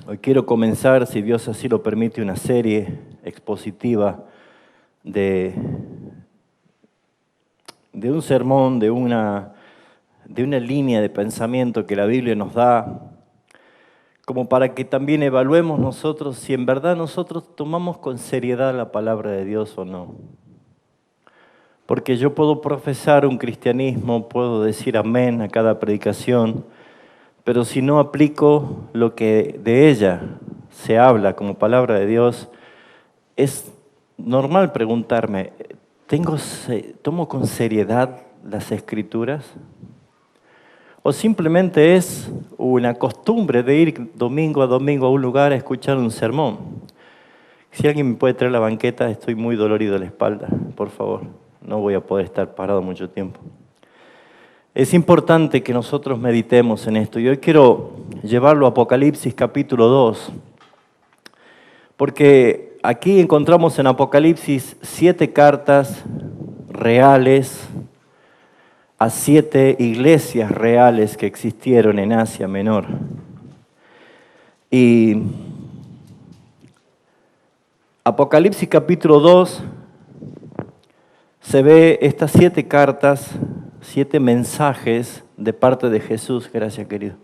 Hoy quiero comenzar, si Dios así lo permite, una serie expositiva de un sermón, de una línea de pensamiento que la Biblia nos da, como para que también evaluemos nosotros si en verdad nosotros tomamos con seriedad la palabra de Dios o no. Porque yo puedo profesar un cristianismo, puedo decir amén a cada predicación, pero si no aplico lo que de ella se habla como palabra de Dios, es normal preguntarme, ¿tomo con seriedad las Escrituras? ¿O simplemente es una costumbre de ir domingo a domingo a un lugar a escuchar un sermón? Si alguien me puede traer la banqueta, estoy muy dolorido de la espalda, por favor. No voy a poder estar parado mucho tiempo. Es importante que nosotros meditemos en esto. Y hoy quiero llevarlo a Apocalipsis capítulo 2, porque aquí encontramos en Apocalipsis 7 cartas reales a 7 iglesias reales que existieron en Asia Menor. Y Apocalipsis capítulo 2 se ve estas 7 cartas, 7 mensajes de parte de Jesús. Gracias, querido.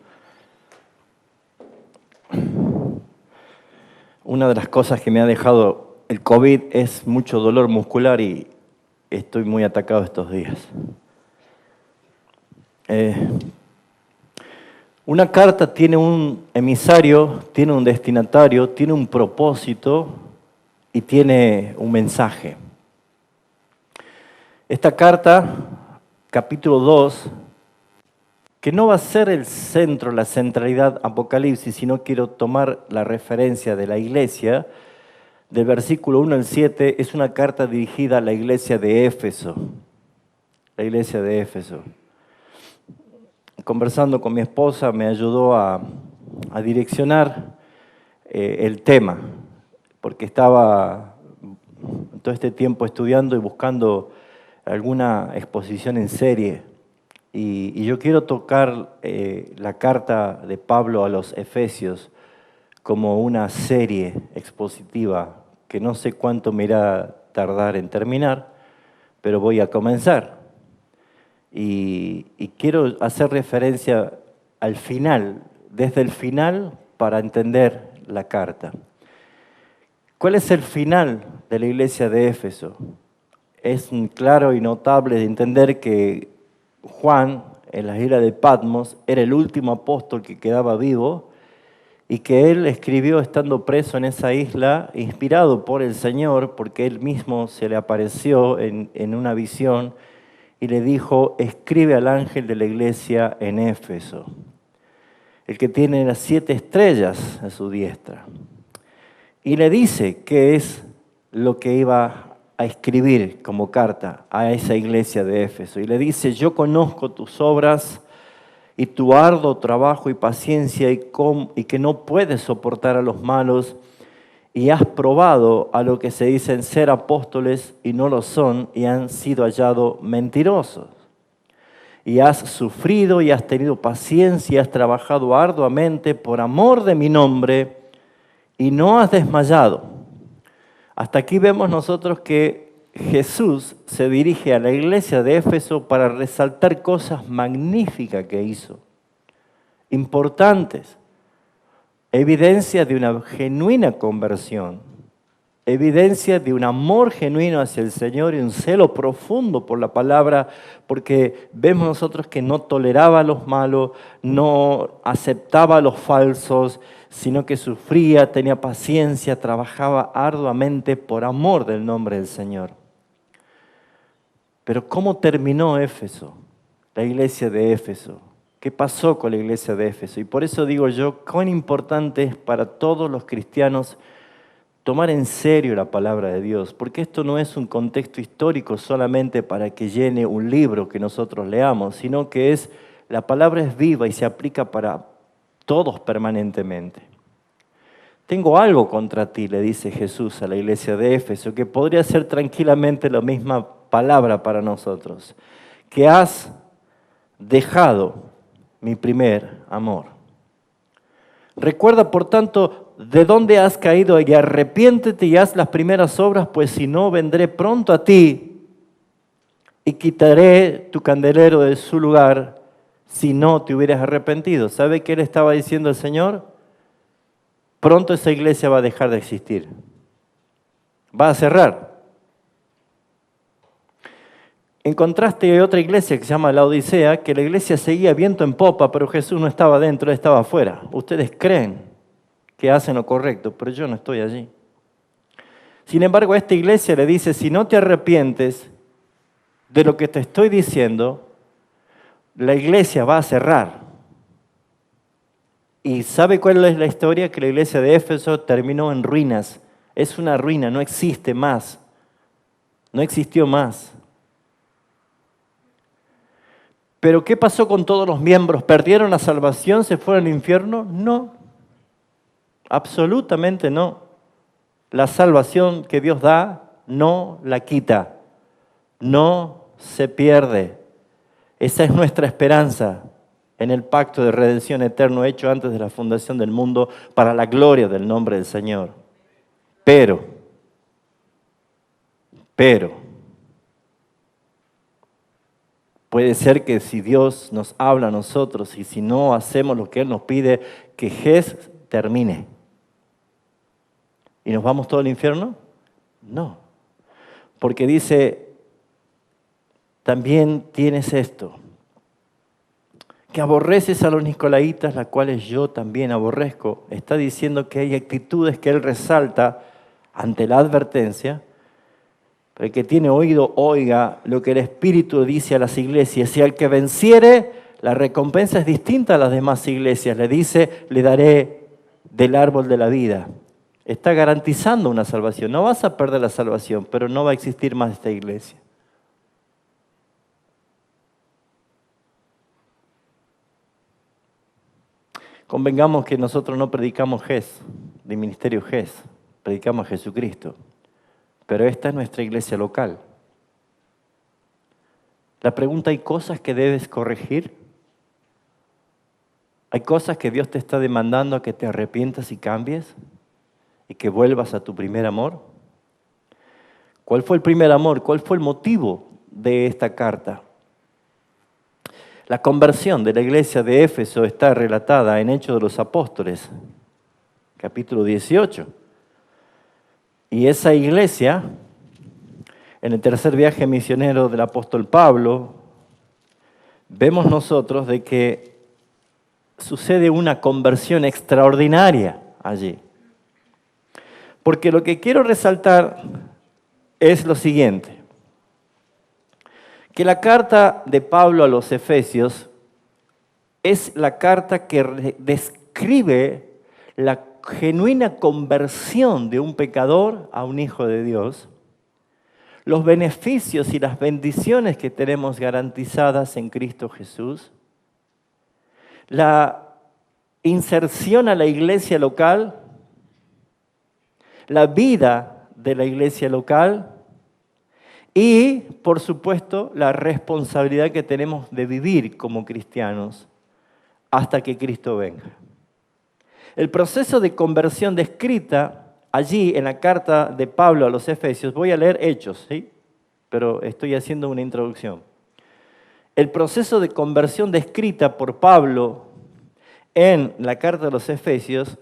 Una de las cosas que me ha dejado el COVID es mucho dolor muscular y estoy muy atacado estos días. Una carta tiene un emisario, tiene un destinatario, tiene un propósito y tiene un mensaje. Esta carta, capítulo 2, que no va a ser el centro, la centralidad Apocalipsis, sino quiero tomar la referencia de la iglesia, del versículo 1 al 7, es una carta dirigida a la iglesia de Éfeso. La iglesia de Éfeso. Conversando con mi esposa me ayudó a direccionar el tema, porque estaba todo este tiempo estudiando y buscando alguna exposición en serie. Y yo quiero tocar la carta de Pablo a los Efesios como una serie expositiva que no sé cuánto me irá a tardar en terminar, pero voy a comenzar. Y quiero hacer referencia al final, desde el final para entender la carta. ¿Cuál es el final de la iglesia de Éfeso? Es claro y notable de entender que Juan, en la isla de Patmos, era el último apóstol que quedaba vivo y que él escribió estando preso en esa isla, inspirado por el Señor, porque él mismo se le apareció en una visión y le dijo, escribe al ángel de la iglesia en Éfeso, el que tiene las 7 estrellas a su diestra. Y le dice qué es lo que iba a escribir como carta a esa iglesia de Éfeso. Y le dice, yo conozco tus obras y tu arduo trabajo y paciencia y que no puedes soportar a los malos y has probado a lo que se dicen ser apóstoles y no lo son y han sido hallados mentirosos. Y has sufrido y has tenido paciencia y has trabajado arduamente por amor de mi nombre y no has desmayado. Hasta aquí vemos nosotros que Jesús se dirige a la iglesia de Éfeso para resaltar cosas magníficas que hizo, importantes, evidencia de una genuina conversión, evidencia de un amor genuino hacia el Señor y un celo profundo por la palabra, porque vemos nosotros que no toleraba a los malos, no aceptaba a los falsos, sino que sufría, tenía paciencia, trabajaba arduamente por amor del nombre del Señor. Pero ¿cómo terminó Éfeso, la iglesia de Éfeso? ¿Qué pasó con la iglesia de Éfeso? Y por eso digo yo, cuán importante es para todos los cristianos tomar en serio la palabra de Dios, porque esto no es un contexto histórico solamente para que llene un libro que nosotros leamos, sino que la palabra es viva y se aplica para todos permanentemente. Tengo algo contra ti, le dice Jesús a la iglesia de Éfeso, que podría ser tranquilamente la misma palabra para nosotros, que has dejado mi primer amor. Recuerda, por tanto, de dónde has caído y arrepiéntete y haz las primeras obras, pues si no, vendré pronto a ti y quitaré tu candelero de su lugar si no te hubieras arrepentido. ¿Sabe qué le estaba diciendo el Señor? Pronto esa iglesia va a dejar de existir. Va a cerrar. En contraste hay otra iglesia que se llama la Odisea, que la iglesia seguía viento en popa, pero Jesús no estaba dentro, Él estaba afuera. Ustedes creen que hacen lo correcto, pero yo no estoy allí. Sin embargo, a esta iglesia le dice, si no te arrepientes de lo que te estoy diciendo, la iglesia va a cerrar. ¿Y sabe cuál es la historia? Que la iglesia de Éfeso terminó en ruinas. Es una ruina, no existe más. No existió más. ¿Pero qué pasó con todos los miembros? ¿Perdieron la salvación? ¿Se fueron al infierno? No, absolutamente no. La salvación que Dios da no la quita, no se pierde. Esa es nuestra esperanza en el pacto de redención eterno hecho antes de la fundación del mundo para la gloria del nombre del Señor. Pero, puede ser que si Dios nos habla a nosotros y si no hacemos lo que Él nos pide, que Ges termine. ¿Y nos vamos todo al infierno? No. Porque dice, también tienes esto, que aborreces a los nicolaítas, las cuales yo también aborrezco. Está diciendo que hay actitudes que Él resalta ante la advertencia. El que tiene oído, oiga lo que el Espíritu dice a las iglesias. Y al que venciere, la recompensa es distinta a las demás iglesias. Le dice, le daré del árbol de la vida. Está garantizando una salvación. No vas a perder la salvación, pero no va a existir más esta iglesia. Convengamos que nosotros no predicamos Ges, de ministerio Ges, predicamos a Jesucristo. Pero esta es nuestra iglesia local. La pregunta, ¿hay cosas que debes corregir? ¿Hay cosas que Dios te está demandando a que te arrepientas y cambies? ¿Y que vuelvas a tu primer amor? ¿Cuál fue el primer amor? ¿Cuál fue el motivo de esta carta? La conversión de la iglesia de Éfeso está relatada en Hechos de los Apóstoles, capítulo 18. Y esa iglesia, en el tercer viaje misionero del apóstol Pablo, vemos nosotros de que sucede una conversión extraordinaria allí. Porque lo que quiero resaltar es lo siguiente, que la carta de Pablo a los Efesios es la carta que describe la genuina conversión de un pecador a un hijo de Dios, los beneficios y las bendiciones que tenemos garantizadas en Cristo Jesús, la inserción a la iglesia local, la vida de la iglesia local y, por supuesto, la responsabilidad que tenemos de vivir como cristianos hasta que Cristo venga. El proceso de conversión descrita allí en la carta de Pablo a los Efesios, voy a leer Hechos, ¿sí? Pero estoy haciendo una introducción. El proceso de conversión descrita por Pablo en la carta de los Efesios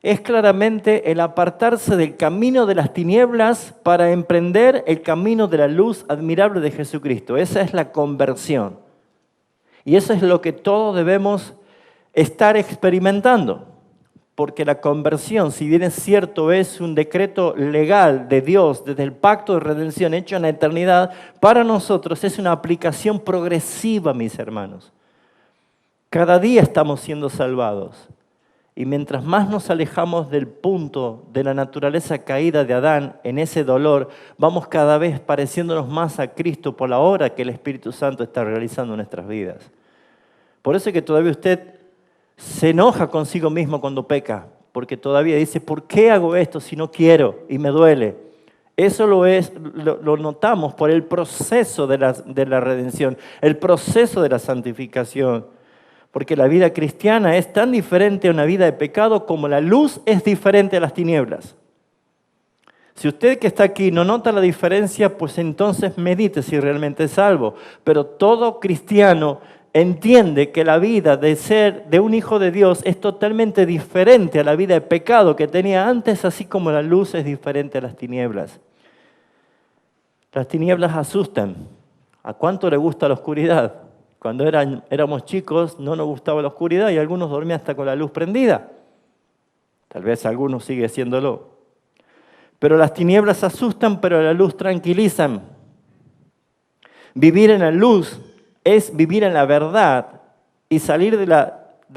es claramente el apartarse del camino de las tinieblas para emprender el camino de la luz admirable de Jesucristo. Esa es la conversión. Y eso es lo que todos debemos estar experimentando. Porque la conversión, si bien es cierto, es un decreto legal de Dios desde el pacto de redención hecho en la eternidad, para nosotros es una aplicación progresiva, mis hermanos. Cada día estamos siendo salvados. Y mientras más nos alejamos del punto de la naturaleza caída de Adán en ese dolor, vamos cada vez pareciéndonos más a Cristo por la obra que el Espíritu Santo está realizando en nuestras vidas. Por eso es que todavía usted se enoja consigo mismo cuando peca, porque todavía dice, ¿por qué hago esto si no quiero y me duele? Eso lo notamos por el proceso de la redención, el proceso de la santificación. Porque la vida cristiana es tan diferente a una vida de pecado como la luz es diferente a las tinieblas. Si usted que está aquí no nota la diferencia, pues entonces medite si realmente es salvo. Pero todo cristiano entiende que la vida de ser de un hijo de Dios es totalmente diferente a la vida de pecado que tenía antes, así como la luz es diferente a las tinieblas. Las tinieblas asustan. ¿A cuánto le gusta la oscuridad? Cuando éramos chicos no nos gustaba la oscuridad y algunos dormían hasta con la luz prendida. Tal vez algunos sigue haciéndolo. Pero las tinieblas asustan, pero la luz tranquilizan. Vivir en la luz es vivir en la verdad y salir de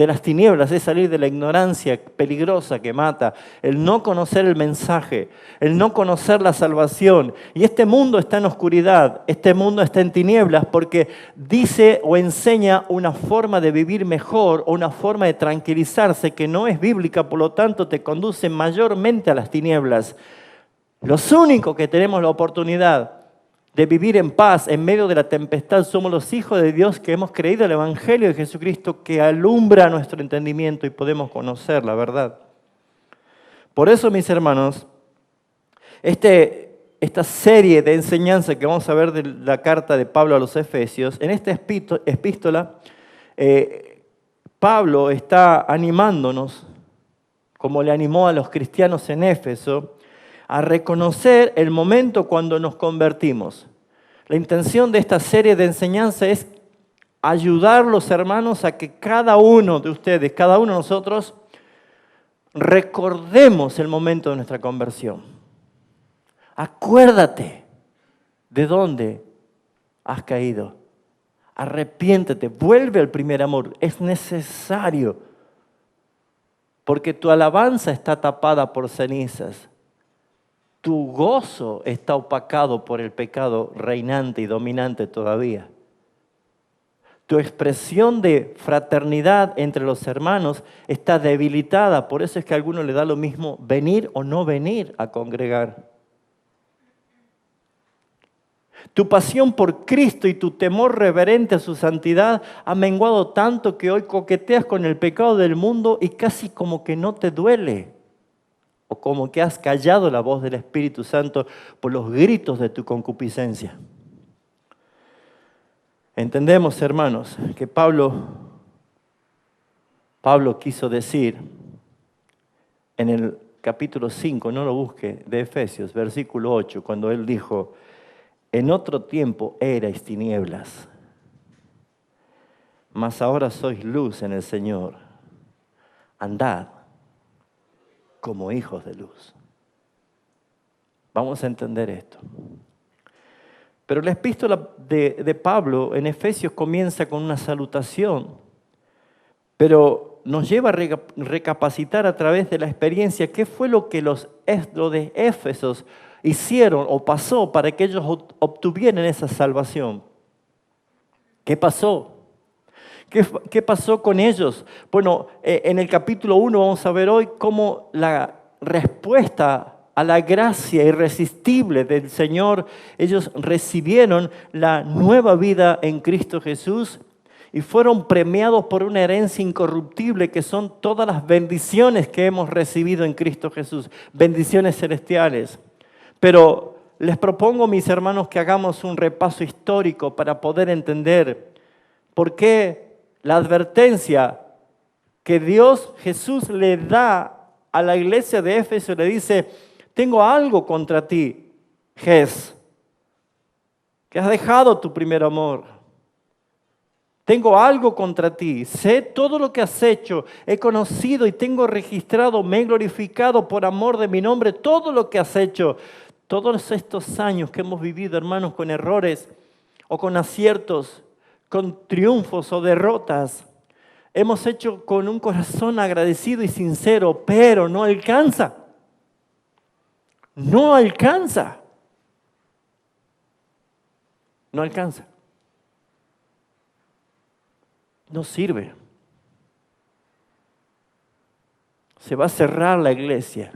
las tinieblas es salir de la ignorancia peligrosa que mata, el no conocer el mensaje, el no conocer la salvación. Y este mundo está en oscuridad, este mundo está en tinieblas porque dice o enseña una forma de vivir mejor o una forma de tranquilizarse que no es bíblica, por lo tanto te conduce mayormente a las tinieblas. Los únicos que tenemos la oportunidad de vivir en paz en medio de la tempestad somos los hijos de Dios que hemos creído el Evangelio de Jesucristo que alumbra nuestro entendimiento y podemos conocer la verdad. Por eso, mis hermanos, esta serie de enseñanzas que vamos a ver de la carta de Pablo a los Efesios, en esta epístola, Pablo está animándonos, como le animó a los cristianos en Éfeso, a reconocer el momento cuando nos convertimos. La intención de esta serie de enseñanza es ayudar a los hermanos a que cada uno de ustedes, cada uno de nosotros, recordemos el momento de nuestra conversión. Acuérdate de dónde has caído. Arrepiéntete, vuelve al primer amor. Es necesario, porque tu alabanza está tapada por cenizas. Tu gozo está opacado por el pecado reinante y dominante todavía. Tu expresión de fraternidad entre los hermanos está debilitada. Por eso es que a algunos le da lo mismo venir o no venir a congregar. Tu pasión por Cristo y tu temor reverente a su santidad ha menguado tanto que hoy coqueteas con el pecado del mundo y casi como que no te duele. O como que has callado la voz del Espíritu Santo por los gritos de tu concupiscencia. Entendemos, hermanos, que Pablo quiso decir en el capítulo 5, no lo busque, de Efesios, versículo 8, cuando él dijo, en otro tiempo erais tinieblas, mas ahora sois luz en el Señor. Andad como hijos de luz. Vamos a entender esto. Pero la epístola de Pablo en Efesios comienza con una salutación, pero nos lleva a recapacitar a través de la experiencia qué fue lo que los de Éfesos hicieron o pasó para que ellos obtuvieran esa salvación. ¿Qué pasó? ¿Qué pasó con ellos? Bueno, en el capítulo 1 vamos a ver hoy cómo la respuesta a la gracia irresistible del Señor, ellos recibieron la nueva vida en Cristo Jesús y fueron premiados por una herencia incorruptible que son todas las bendiciones que hemos recibido en Cristo Jesús, bendiciones celestiales. Pero les propongo, mis hermanos, que hagamos un repaso histórico para poder entender por qué la advertencia que Dios Jesús le da a la iglesia de Éfeso, le dice, tengo algo contra ti, Jes, que has dejado tu primer amor. Tengo algo contra ti, sé todo lo que has hecho, he conocido y tengo registrado, me he glorificado por amor de mi nombre, todo lo que has hecho. Todos estos años que hemos vivido, hermanos, con errores o con aciertos, con triunfos o derrotas, hemos hecho con un corazón agradecido y sincero, pero no alcanza. No alcanza. No alcanza. No sirve. Se va a cerrar la iglesia.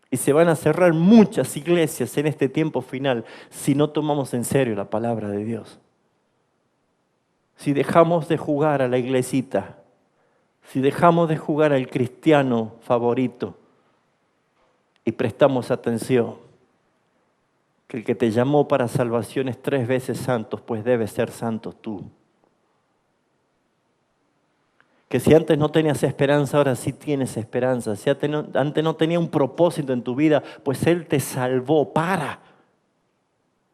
Y se van a cerrar muchas iglesias en este tiempo final si no tomamos en serio la palabra de Dios. si dejamos de jugar a la iglesita, si dejamos de jugar al cristiano favorito y prestamos atención, que el que te llamó para salvación es 3 veces santo, pues debes ser santo tú. Que si antes no tenías esperanza, ahora sí tienes esperanza. Si antes no tenía un propósito en tu vida, pues Él te salvó para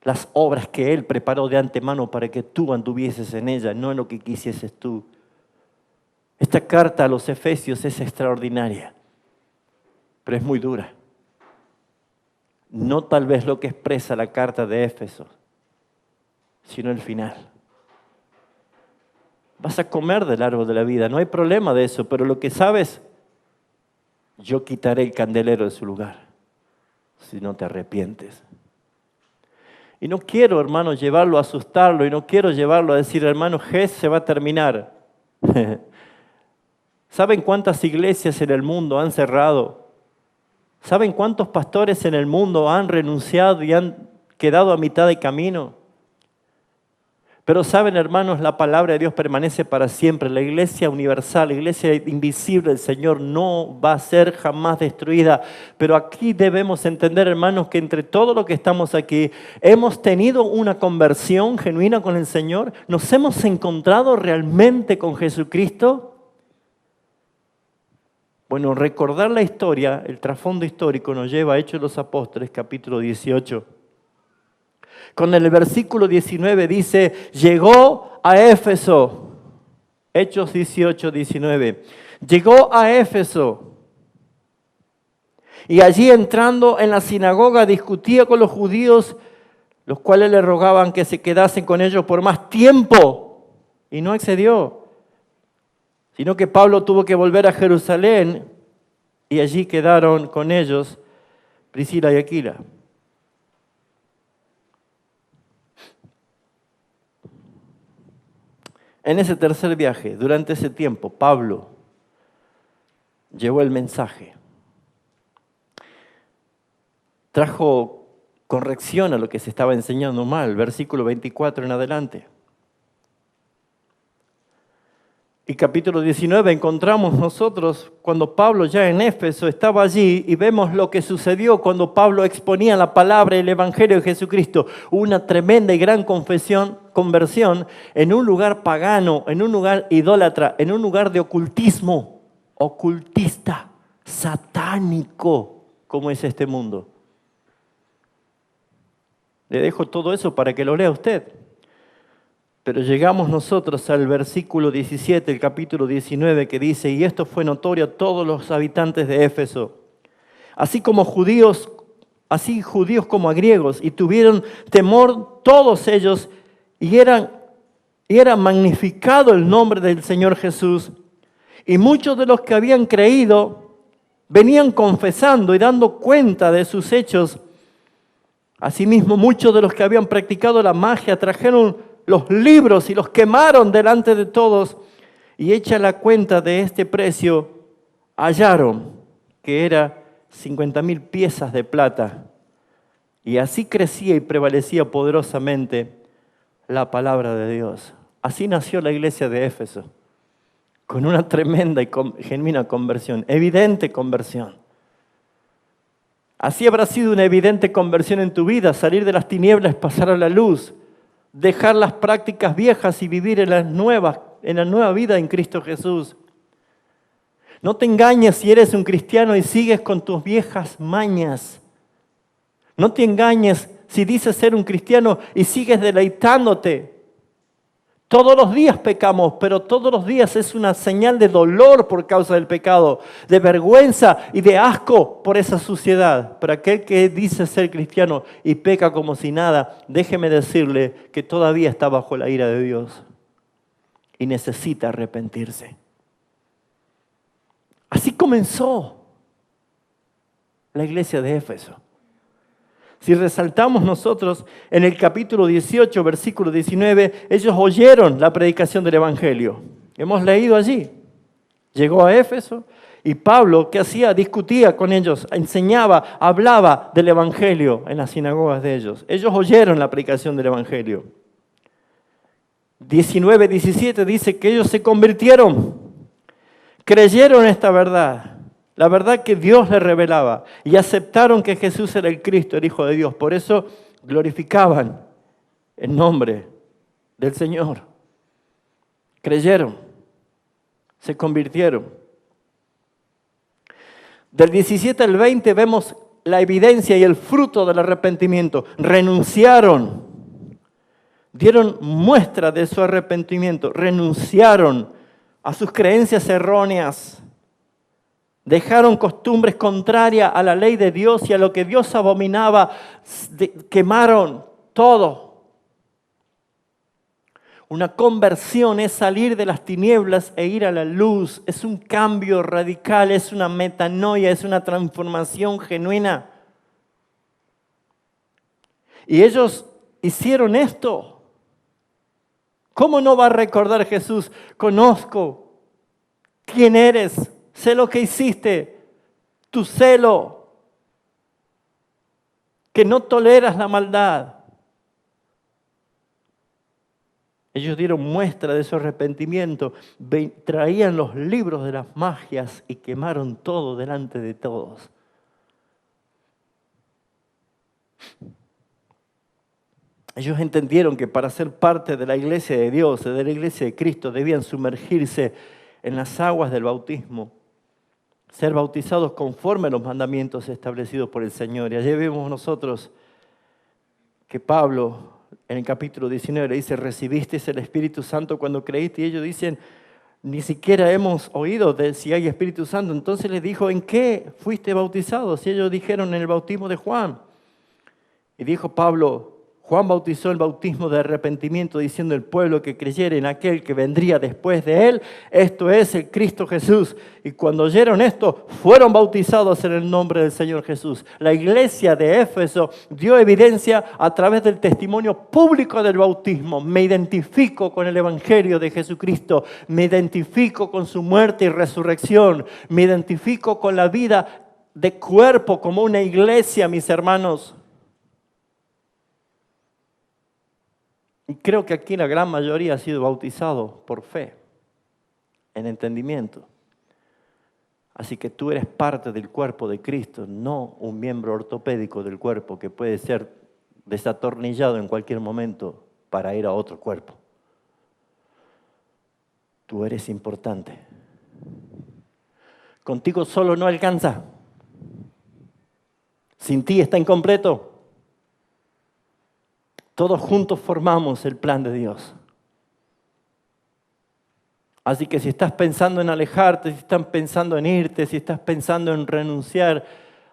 las obras que Él preparó de antemano para que tú anduvieses en ellas, no en lo que quisieses tú. Esta carta a los Efesios es extraordinaria, pero es muy dura. No tal vez lo que expresa la carta de Éfeso, sino el final. Vas a comer del árbol de la vida, no hay problema de eso, pero lo que sabes, yo quitaré el candelero de su lugar, si no te arrepientes. Y no quiero, hermano, llevarlo a asustarlo, y no quiero llevarlo a decir, hermano, GES se va a terminar. ¿Saben cuántas iglesias en el mundo han cerrado? ¿Saben cuántos pastores en el mundo han renunciado y han quedado a mitad de camino? Pero saben, hermanos, la palabra de Dios permanece para siempre. La iglesia universal, la iglesia invisible del Señor no va a ser jamás destruida. Pero aquí debemos entender, hermanos, que entre todo lo que estamos aquí, hemos tenido una conversión genuina con el Señor. Nos hemos encontrado realmente con Jesucristo. Bueno, recordar la historia, el trasfondo histórico nos lleva a Hechos de los Apóstoles, capítulo 18. Con el versículo 19 dice, llegó a Éfeso, Hechos 18, 19, llegó a Éfeso y allí entrando en la sinagoga discutía con los judíos, los cuales le rogaban que se quedasen con ellos por más tiempo y no accedió, sino que Pablo tuvo que volver a Jerusalén y allí quedaron con ellos Priscila y Aquila. En ese tercer viaje, durante ese tiempo, Pablo llevó el mensaje. Trajo corrección a lo que se estaba enseñando mal, versículo 24 en adelante. Y capítulo 19 encontramos nosotros cuando Pablo ya en Éfeso estaba allí y vemos lo que sucedió cuando Pablo exponía la palabra y el Evangelio de Jesucristo. Una tremenda y gran conversión en un lugar pagano, en un lugar idólatra, en un lugar de ocultismo, ocultista, satánico, como es este mundo. Le dejo todo eso para que lo lea usted. Pero llegamos nosotros al versículo 17, el capítulo 19, que dice, y esto fue notorio a todos los habitantes de Éfeso, así judíos como a griegos, y tuvieron temor todos ellos, y era magnificado el nombre del Señor Jesús. Y muchos de los que habían creído venían confesando y dando cuenta de sus hechos. Asimismo, muchos de los que habían practicado la magia trajeron los libros y los quemaron delante de todos, y hecha la cuenta de este precio, hallaron que era 50,000 piezas de plata. Y así crecía y prevalecía poderosamente la palabra de Dios. Así nació la iglesia de Éfeso, con una tremenda y genuina conversión, evidente conversión. Así habrá sido una evidente conversión en tu vida, salir de las tinieblas, pasar a la luz, dejar las prácticas viejas y vivir en la nueva vida en Cristo Jesús. No te engañes si eres un cristiano y sigues con tus viejas mañas. No te engañes si dices ser un cristiano y sigues deleitándote. Todos los días pecamos, pero todos los días es una señal de dolor por causa del pecado, de vergüenza y de asco por esa suciedad. Pero aquel que dice ser cristiano y peca como si nada, déjeme decirle que todavía está bajo la ira de Dios y necesita arrepentirse. Así comenzó la iglesia de Éfeso. Si resaltamos nosotros en el capítulo 18, versículo 19, ellos oyeron la predicación del Evangelio. Hemos leído allí. Llegó a Éfeso y Pablo, ¿qué hacía? Discutía con ellos, enseñaba, hablaba del Evangelio en las sinagogas de ellos. Ellos oyeron la predicación del Evangelio. 19, 17 dice que ellos se convirtieron, creyeron esta verdad, la verdad que Dios les revelaba, y aceptaron que Jesús era el Cristo, el Hijo de Dios. Por eso glorificaban el nombre del Señor. Creyeron, se convirtieron. Del 17 al 20 vemos la evidencia y el fruto del arrepentimiento. Renunciaron, dieron muestra de su arrepentimiento, renunciaron a sus creencias erróneas, dejaron costumbres contrarias a la ley de Dios y a lo que Dios abominaba, quemaron todo. Una conversión es salir de las tinieblas e ir a la luz. Es un cambio radical, es una metanoia, es una transformación genuina. Y ellos hicieron esto. ¿Cómo no va a recordar Jesús? Conozco quién eres, sé lo que hiciste, tu celo, que no toleras la maldad. Ellos dieron muestra de su arrepentimiento, traían los libros de las magias y quemaron todo delante de todos. Ellos entendieron que para ser parte de la iglesia de Dios, de la iglesia de Cristo, debían sumergirse en las aguas del bautismo, ser bautizados conforme a los mandamientos establecidos por el Señor. Y allí vemos nosotros que Pablo, en el capítulo 19, le dice, ¿recibisteis el Espíritu Santo cuando creíste? Y ellos dicen, ni siquiera hemos oído de si hay Espíritu Santo. Entonces les dijo, ¿en qué fuiste bautizados? Y ellos dijeron, en el bautismo de Juan. Y dijo Pablo, Juan bautizó el bautismo de arrepentimiento, diciendo el pueblo que creyera en aquel que vendría después de él, esto es el Cristo Jesús. Y cuando oyeron esto, fueron bautizados en el nombre del Señor Jesús. La iglesia de Éfeso dio evidencia a través del testimonio público del bautismo. Me identifico con el Evangelio de Jesucristo, me identifico con su muerte y resurrección, me identifico con la vida de cuerpo como una iglesia, mis hermanos. Y creo que aquí la gran mayoría ha sido bautizado por fe, en entendimiento. Así que tú eres parte del cuerpo de Cristo, no un miembro ortopédico del cuerpo que puede ser desatornillado en cualquier momento para ir a otro cuerpo. Tú eres importante. Contigo solo no alcanza. Sin ti está incompleto. Todos juntos formamos el plan de Dios. Así que si estás pensando en alejarte, si estás pensando en irte, si estás pensando en renunciar,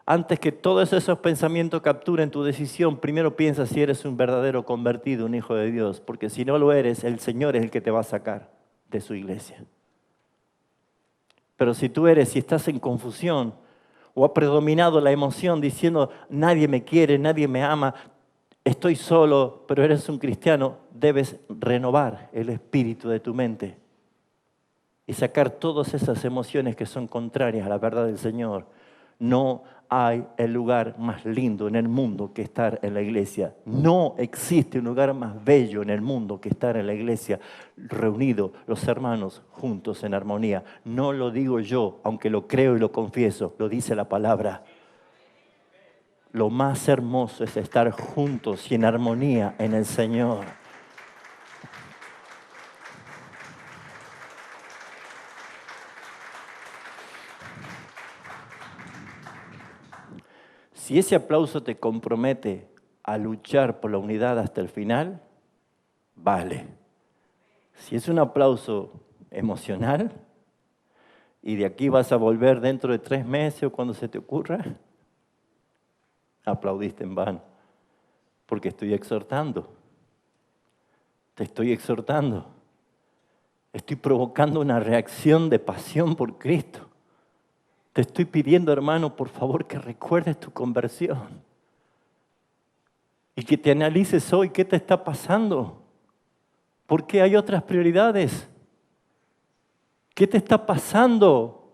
antes que todos esos pensamientos capturen tu decisión, primero piensa si eres un verdadero convertido, un hijo de Dios. Porque si no lo eres, el Señor es el que te va a sacar de su iglesia. Pero si tú eres, si estás en confusión, o ha predominado la emoción diciendo, nadie me quiere, nadie me ama, estoy solo, pero eres un cristiano, debes renovar el espíritu de tu mente y sacar todas esas emociones que son contrarias a la verdad del Señor. No hay el lugar más lindo en el mundo que estar en la iglesia. No existe un lugar más bello en el mundo que estar en la iglesia, reunidos los hermanos juntos en armonía. No lo digo yo, aunque lo creo y lo confieso, lo dice la palabra. Lo más hermoso es estar juntos y en armonía en el Señor. Si ese aplauso te compromete a luchar por la unidad hasta el final, vale. Si es un aplauso emocional y de aquí vas a volver dentro de 3 meses o cuando se te ocurra, aplaudiste en vano, porque estoy exhortando, te estoy exhortando, estoy provocando una reacción de pasión por Cristo. Te estoy pidiendo, hermano, por favor, que recuerdes tu conversión y que te analices hoy qué te está pasando, porque hay otras prioridades. ¿Qué te está pasando?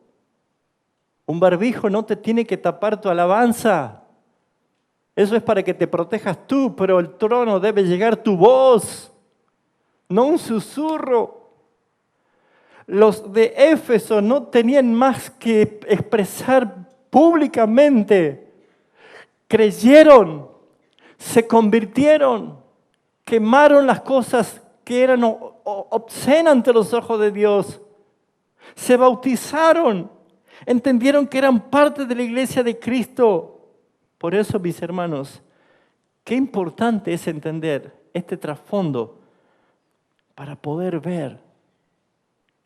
Un barbijo no te tiene que tapar tu alabanza. Eso es para que te protejas tú, pero el trono debe llegar tu voz. no un susurro. Los de Éfeso no tenían más que expresar públicamente. Creyeron, se convirtieron, quemaron las cosas que eran obscenas ante los ojos de Dios. Se bautizaron, entendieron que eran parte de la iglesia de Cristo. Por eso, mis hermanos, qué importante es entender este trasfondo para poder ver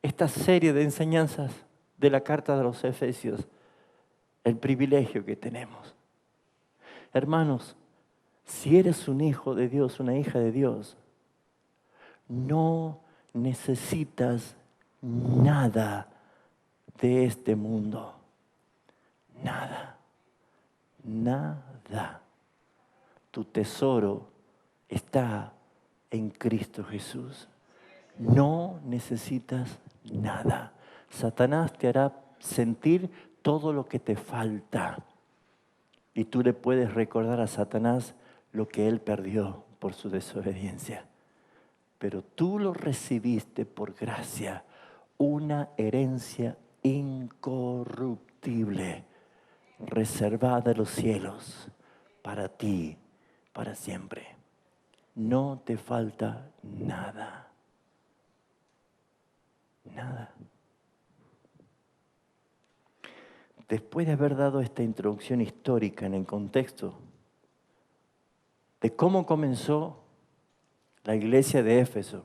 esta serie de enseñanzas de la carta de los Efesios, el privilegio que tenemos. Hermanos, si eres un hijo de Dios, una hija de Dios, no necesitas nada de este mundo. Nada. Nada. Tu tesoro está en Cristo Jesús. No necesitas nada. Satanás te hará sentir todo lo que te falta. Y tú le puedes recordar a Satanás lo que él perdió por su desobediencia. Pero tú lo recibiste por gracia, una herencia incorruptible, reservada en los cielos, para ti, para siempre. No te falta nada. Nada. Después de haber dado esta introducción histórica en el contexto de cómo comenzó la iglesia de Éfeso,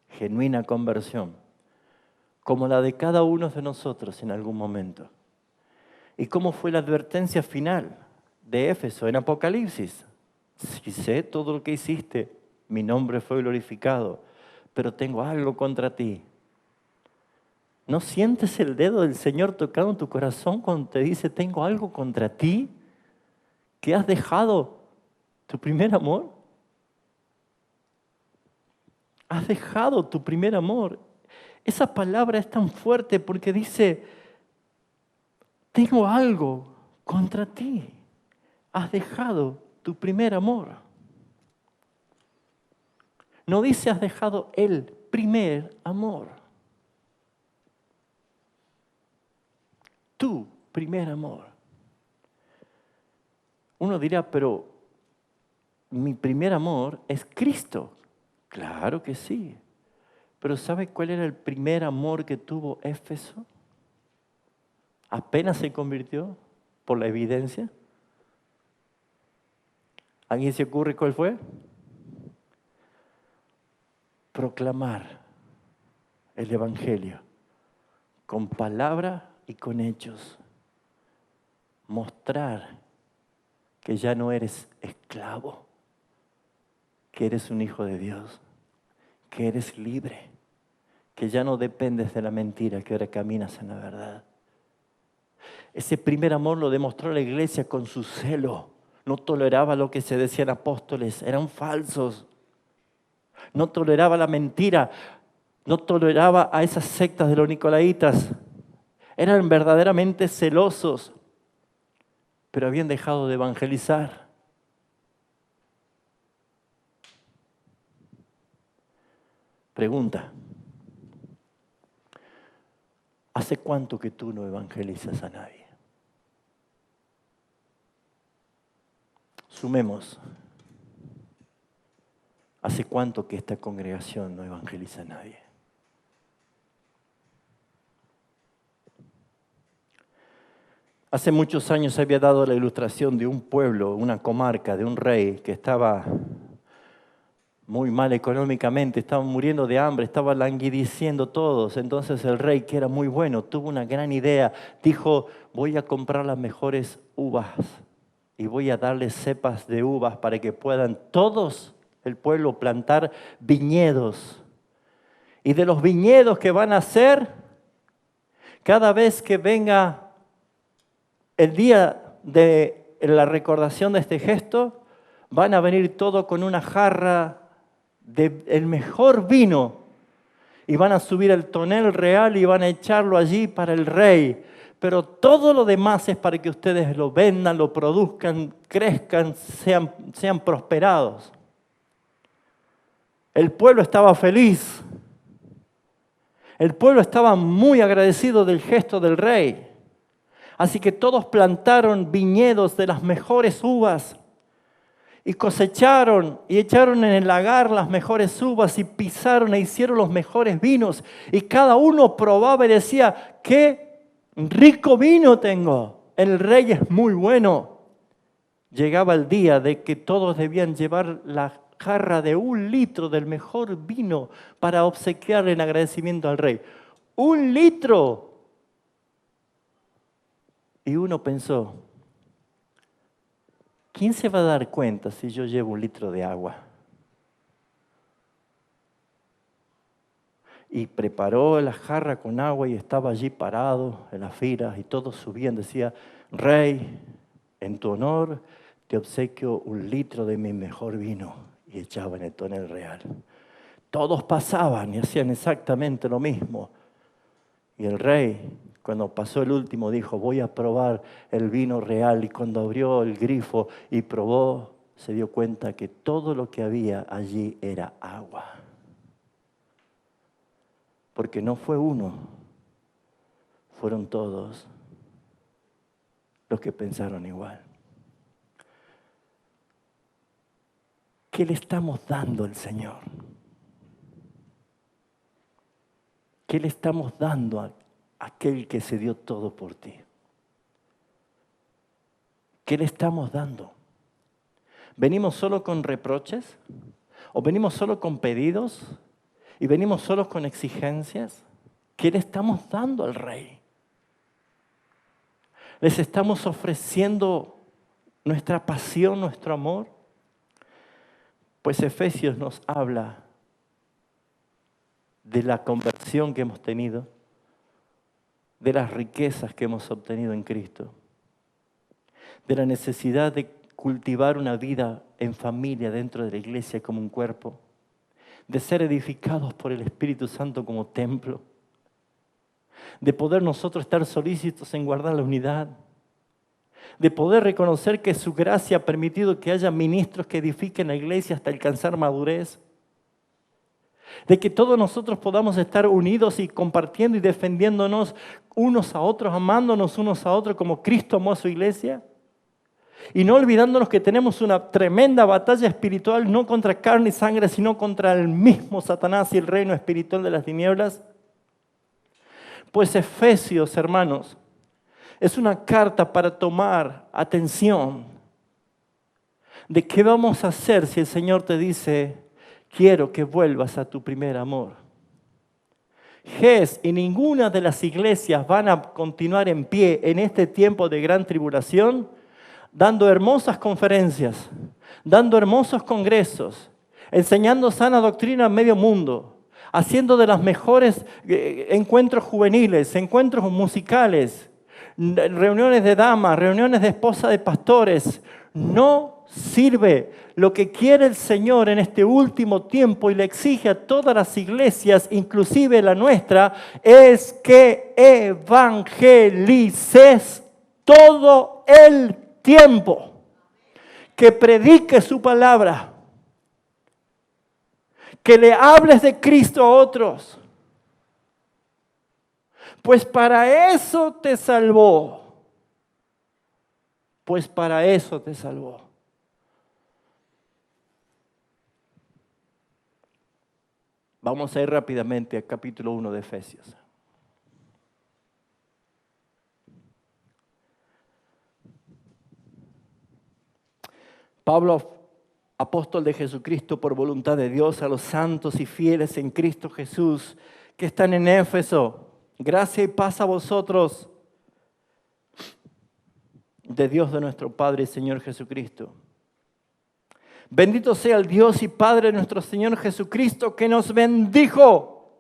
genuina conversión, como la de cada uno de nosotros en algún momento, y cómo fue la advertencia final de Éfeso en Apocalipsis. Si sé todo lo que hiciste, mi nombre fue glorificado, pero tengo algo contra ti. ¿No sientes el dedo del Señor tocado en tu corazón cuando te dice, tengo algo contra ti? ¿Que has dejado tu primer amor? Has dejado tu primer amor. Esa palabra es tan fuerte porque dice, tengo algo contra ti. Has dejado tu primer amor. No dice has dejado el primer amor. Tu primer amor. Uno dirá, pero mi primer amor es Cristo. Claro que sí. Pero ¿sabe cuál era el primer amor que tuvo Éfeso? Apenas se convirtió por la evidencia. ¿Alguien se ocurre cuál fue? Proclamar el Evangelio con palabra y con hechos. Mostrar que ya no eres esclavo, que eres un hijo de Dios, que eres libre, que ya no dependes de la mentira, que ahora caminas en la verdad. Ese primer amor lo demostró la iglesia con su celo. No toleraba lo que se decían apóstoles, eran falsos. No toleraba la mentira, no toleraba a esas sectas de los nicolaitas. Eran verdaderamente celosos, pero habían dejado de evangelizar. Pregunta, ¿hace cuánto que tú no evangelizas a nadie? Sumemos, ¿hace cuánto que esta congregación no evangeliza a nadie? Hace muchos años se había dado la ilustración de un pueblo, una comarca, de un rey que estaba muy mal económicamente, estaban muriendo de hambre, estaban languideciendo todos. Entonces el rey, que era muy bueno, tuvo una gran idea. Dijo, voy a comprar las mejores uvas y voy a darles cepas de uvas para que puedan todos el pueblo plantar viñedos. Y de los viñedos que van a hacer, cada vez que venga el día de la recordación de este gesto, van a venir todos con una jarra del mejor vino y van a subir el tonel real y van a echarlo allí para el rey. Pero todo lo demás es para que ustedes lo vendan, lo produzcan, crezcan, sean prosperados. El pueblo estaba feliz. El pueblo estaba muy agradecido del gesto del rey. Así que todos plantaron viñedos de las mejores uvas y cosecharon y echaron en el lagar las mejores uvas y pisaron e hicieron los mejores vinos. Y cada uno probaba y decía, ¡qué rico vino tengo! El rey es muy bueno. Llegaba el día de que todos debían llevar la jarra de 1 litro del mejor vino para obsequiar en agradecimiento al rey. 1 litro. Y uno pensó, ¿quién se va a dar cuenta si yo llevo 1 litro de agua? Y preparó la jarra con agua y estaba allí parado en las filas y todos subían. Decía, Rey, en tu honor te obsequio 1 litro de mi mejor vino. Y echaban el tonel real. Todos pasaban y hacían exactamente lo mismo. Y el rey, cuando pasó el último, dijo, voy a probar el vino real. Y cuando abrió el grifo y probó, se dio cuenta que todo lo que había allí era agua. Porque no fue uno, fueron todos los que pensaron igual. ¿Qué le estamos dando al Señor? ¿Qué le estamos dando a aquel que se dio todo por ti? ¿Qué le estamos dando? ¿Venimos solo con reproches? ¿O venimos solo con pedidos? ¿Y venimos solo con exigencias? ¿Qué le estamos dando al Rey? ¿Les estamos ofreciendo nuestra pasión, nuestro amor? Pues Efesios nos habla de la conversión que hemos tenido, de las riquezas que hemos obtenido en Cristo, de la necesidad de cultivar una vida en familia dentro de la iglesia como un cuerpo, de ser edificados por el Espíritu Santo como templo, de poder nosotros estar solícitos en guardar la unidad, de poder reconocer que su gracia ha permitido que haya ministros que edifiquen la iglesia hasta alcanzar madurez, de que todos nosotros podamos estar unidos y compartiendo y defendiéndonos unos a otros, amándonos unos a otros como Cristo amó a su iglesia. Y no olvidándonos que tenemos una tremenda batalla espiritual, no contra carne y sangre, sino contra el mismo Satanás y el reino espiritual de las tinieblas. Pues Efesios, hermanos, es una carta para tomar atención de qué vamos a hacer si el Señor te dice, quiero que vuelvas a tu primer amor. GES y ninguna de las iglesias van a continuar en pie en este tiempo de gran tribulación, dando hermosas conferencias, dando hermosos congresos, enseñando sana doctrina en medio mundo, haciendo de las mejores encuentros juveniles, encuentros musicales, reuniones de damas, reuniones de esposas de pastores. No sirve. Lo que quiere el Señor en este último tiempo y le exige a todas las iglesias, inclusive la nuestra, es que evangelices todo el tiempo, que predique su palabra, que le hables de Cristo a otros, pues para eso te salvó, pues para eso te salvó. Vamos a ir rápidamente al capítulo 1 de Efesios. Pablo, apóstol de Jesucristo por voluntad de Dios, a los santos y fieles en Cristo Jesús que están en Éfeso, gracia y paz a vosotros de Dios de nuestro Padre y Señor Jesucristo. Bendito sea el Dios y Padre de nuestro Señor Jesucristo, que nos bendijo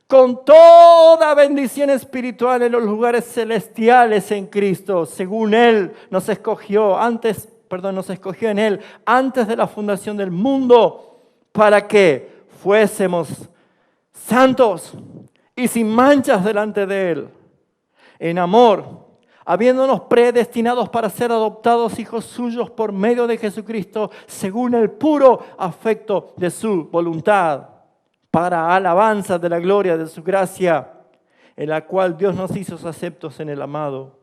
con toda bendición espiritual en los lugares celestiales en Cristo, según Él nos escogió en Él antes de la fundación del mundo, para que fuésemos santos y sin manchas delante de Él, en amor, habiéndonos predestinados para ser adoptados hijos suyos por medio de Jesucristo, según el puro afecto de su voluntad, para alabanza de la gloria de su gracia, en la cual Dios nos hizo aceptos en el amado,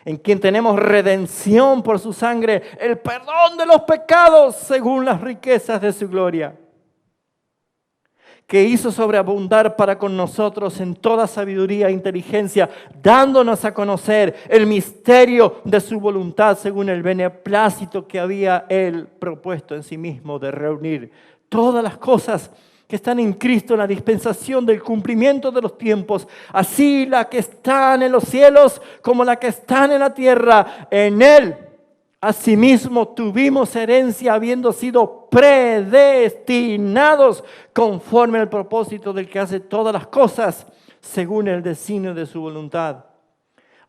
en quien tenemos redención por su sangre, el perdón de los pecados según las riquezas de su gloria, que hizo sobreabundar para con nosotros en toda sabiduría e inteligencia, dándonos a conocer el misterio de su voluntad según el beneplácito que había Él propuesto en sí mismo de reunir todas las cosas que están en Cristo en la dispensación del cumplimiento de los tiempos, así las que están en los cielos como las que están en la tierra. En Él, asimismo, tuvimos herencia habiendo sido predestinados conforme al propósito del que hace todas las cosas según el designio de su voluntad,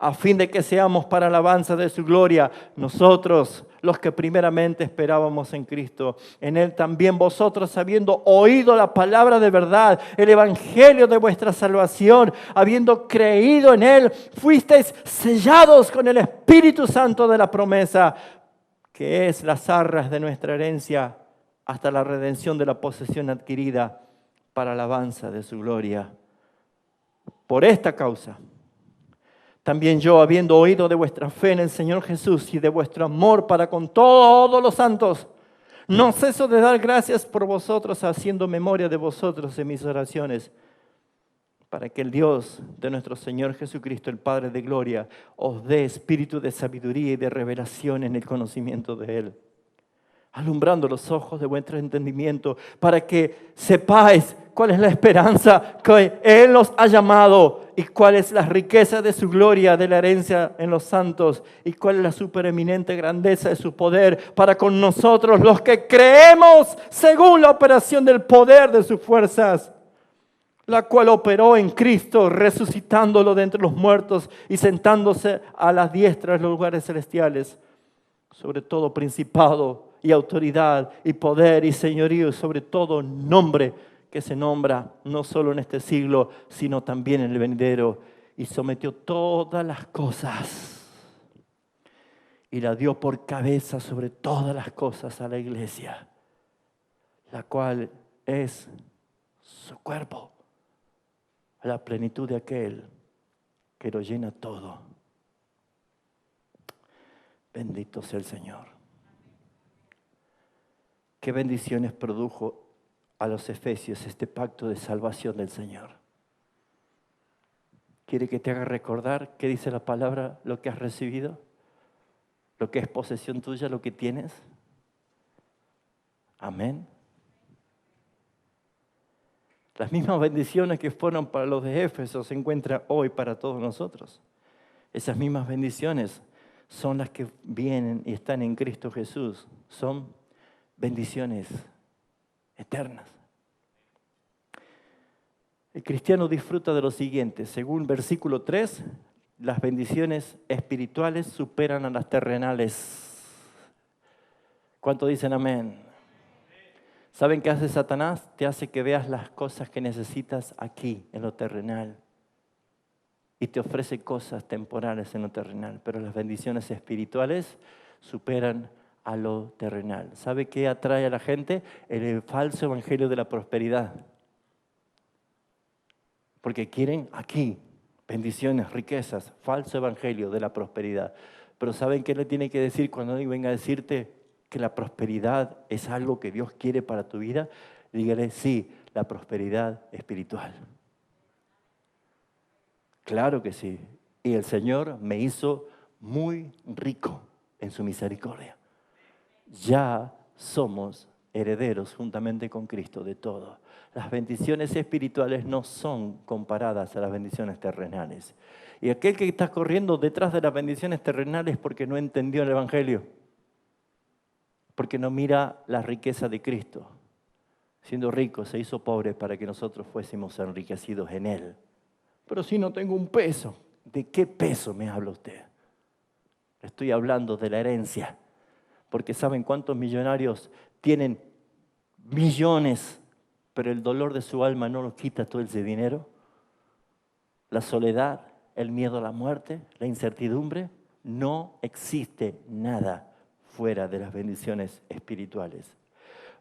a fin de que seamos para alabanza de su gloria, nosotros los que primeramente esperábamos en Cristo. En Él también vosotros, habiendo oído la palabra de verdad, el evangelio de vuestra salvación, habiendo creído en Él, fuisteis sellados con el Espíritu Santo de la promesa, que es las arras de nuestra herencia, hasta la redención de la posesión adquirida para alabanza de su gloria. Por esta causa, también yo, habiendo oído de vuestra fe en el Señor Jesús y de vuestro amor para con todos los santos, no ceso de dar gracias por vosotros, haciendo memoria de vosotros en mis oraciones, para que el Dios de nuestro Señor Jesucristo, el Padre de gloria, os dé espíritu de sabiduría y de revelación en el conocimiento de Él, alumbrando los ojos de vuestro entendimiento, para que sepáis cuál es la esperanza que Él nos ha llamado y cuál es la riqueza de su gloria, de la herencia en los santos, y cuál es la supereminente grandeza de su poder para con nosotros los que creemos según la operación del poder de sus fuerzas, la cual operó en Cristo, resucitándolo de entre los muertos y sentándose a la diestra de los lugares celestiales, sobre todo principado y autoridad y poder y señorío, sobre todo nombre que se nombra no solo en este siglo, sino también en el venidero, y sometió todas las cosas y la dio por cabeza sobre todas las cosas a la iglesia, la cual es su cuerpo, a la plenitud de aquel que lo llena todo. Bendito sea el Señor. Qué bendiciones produjo a los efesios este pacto de salvación del Señor. ¿Quiere que te haga recordar qué dice la palabra, lo que has recibido? Lo que es posesión tuya, lo que tienes. Amén. Las mismas bendiciones que fueron para los de Éfeso se encuentran hoy para todos nosotros. Esas mismas bendiciones son las que vienen y están en Cristo Jesús. Son bendiciones eternas. El cristiano disfruta de lo siguiente. Según versículo 3, las bendiciones espirituales superan a las terrenales. ¿Cuánto dicen amén? ¿Saben qué hace Satanás? Te hace que veas las cosas que necesitas aquí, en lo terrenal. Y te ofrece cosas temporales en lo terrenal. Pero las bendiciones espirituales superan a lo terrenal. ¿Sabe qué atrae a la gente? El falso evangelio de la prosperidad. Porque quieren aquí bendiciones, riquezas, falso evangelio de la prosperidad. Pero ¿saben qué le tiene que decir cuando alguien venga a decirte que la prosperidad es algo que Dios quiere para tu vida? Dígale, sí, la prosperidad espiritual. Claro que sí. Y el Señor me hizo muy rico en su misericordia. Ya somos herederos juntamente con Cristo de todo. Las bendiciones espirituales no son comparadas a las bendiciones terrenales. Y aquel que está corriendo detrás de las bendiciones terrenales porque no entendió el Evangelio, porque no mira la riqueza de Cristo. Siendo rico se hizo pobre para que nosotros fuésemos enriquecidos en Él. Pero si no tengo un peso, ¿de qué peso me habla usted? Estoy hablando de la herencia. Porque ¿saben cuántos millonarios tienen millones, pero el dolor de su alma no los quita todo ese dinero? La soledad, el miedo a la muerte, la incertidumbre. No existe nada fuera de las bendiciones espirituales.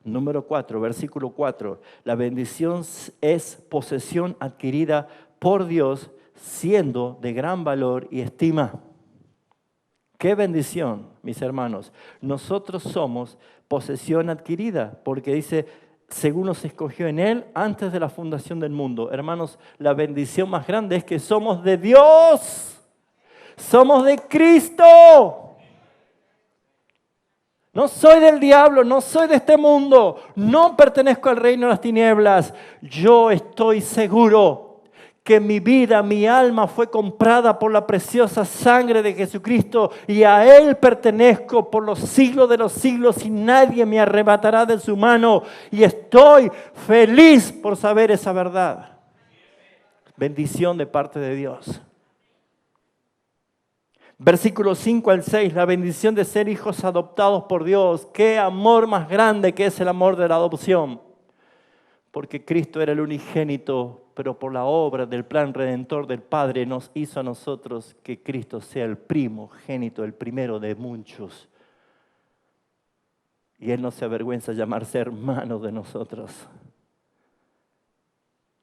Número 4, versículo 4. La bendición es posesión adquirida por Dios, siendo de gran valor y estima. ¡Qué bendición, mis hermanos! Nosotros somos posesión adquirida, porque dice, según nos escogió en Él antes de la fundación del mundo. Hermanos, la bendición más grande es que somos de Dios. Somos de Cristo. No soy del diablo, no soy de este mundo. No pertenezco al reino de las tinieblas. Yo estoy seguro que mi vida, mi alma fue comprada por la preciosa sangre de Jesucristo y a Él pertenezco por los siglos de los siglos y nadie me arrebatará de su mano. Y estoy feliz por saber esa verdad. Bendición de parte de Dios. Versículos 5 al 6, la bendición de ser hijos adoptados por Dios. Qué amor más grande que es el amor de la adopción. Porque Cristo era el unigénito, pero por la obra del plan redentor del Padre nos hizo a nosotros que Cristo sea el primogénito, el primero de muchos. Y Él no se avergüenza de llamarse hermano de nosotros.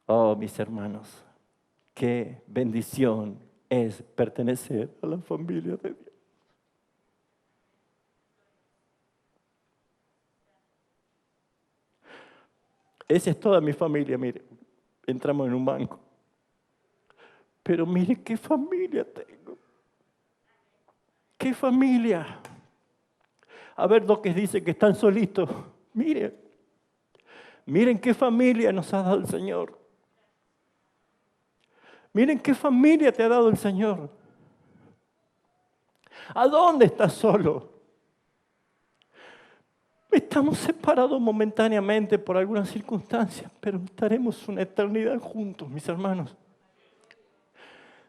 Oh, mis hermanos, qué bendición es pertenecer a la familia de Dios. Esa es toda mi familia, mire. Entramos en un banco. Pero mire qué familia tengo. ¡Qué familia! A ver, lo que dice que están solitos. Miren qué familia nos ha dado el Señor. Miren qué familia te ha dado el Señor. ¿A dónde estás solo? Estamos separados momentáneamente por algunas circunstancias, pero estaremos una eternidad juntos, mis hermanos.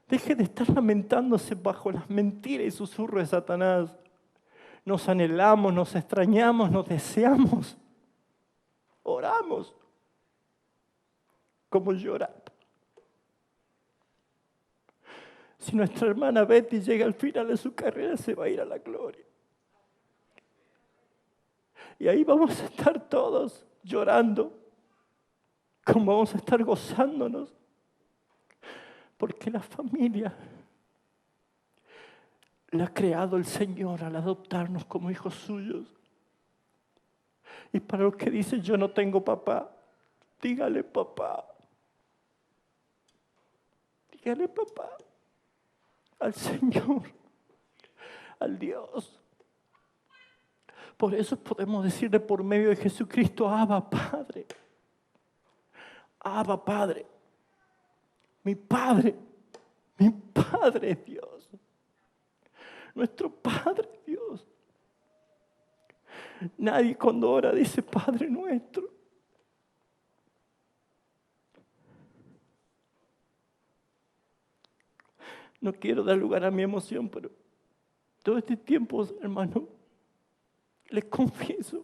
Deje de estar lamentándose bajo las mentiras y susurros de Satanás. Nos anhelamos, nos extrañamos, nos deseamos. Oramos como llorando. Si nuestra hermana Betty llega al final de su carrera, se va a ir a la gloria. Y ahí vamos a estar todos llorando, como vamos a estar gozándonos. Porque la familia la ha creado el Señor al adoptarnos como hijos suyos. Y para los que dicen yo no tengo papá, dígale papá. Dígale papá al Señor, al Dios. Por eso podemos decirle por medio de Jesucristo, Abba Padre. Abba Padre. Mi Padre es Dios. Nuestro Padre es Dios. Nadie cuando ora dice Padre nuestro. No quiero dar lugar a mi emoción, pero todo este tiempo, hermano, les confieso.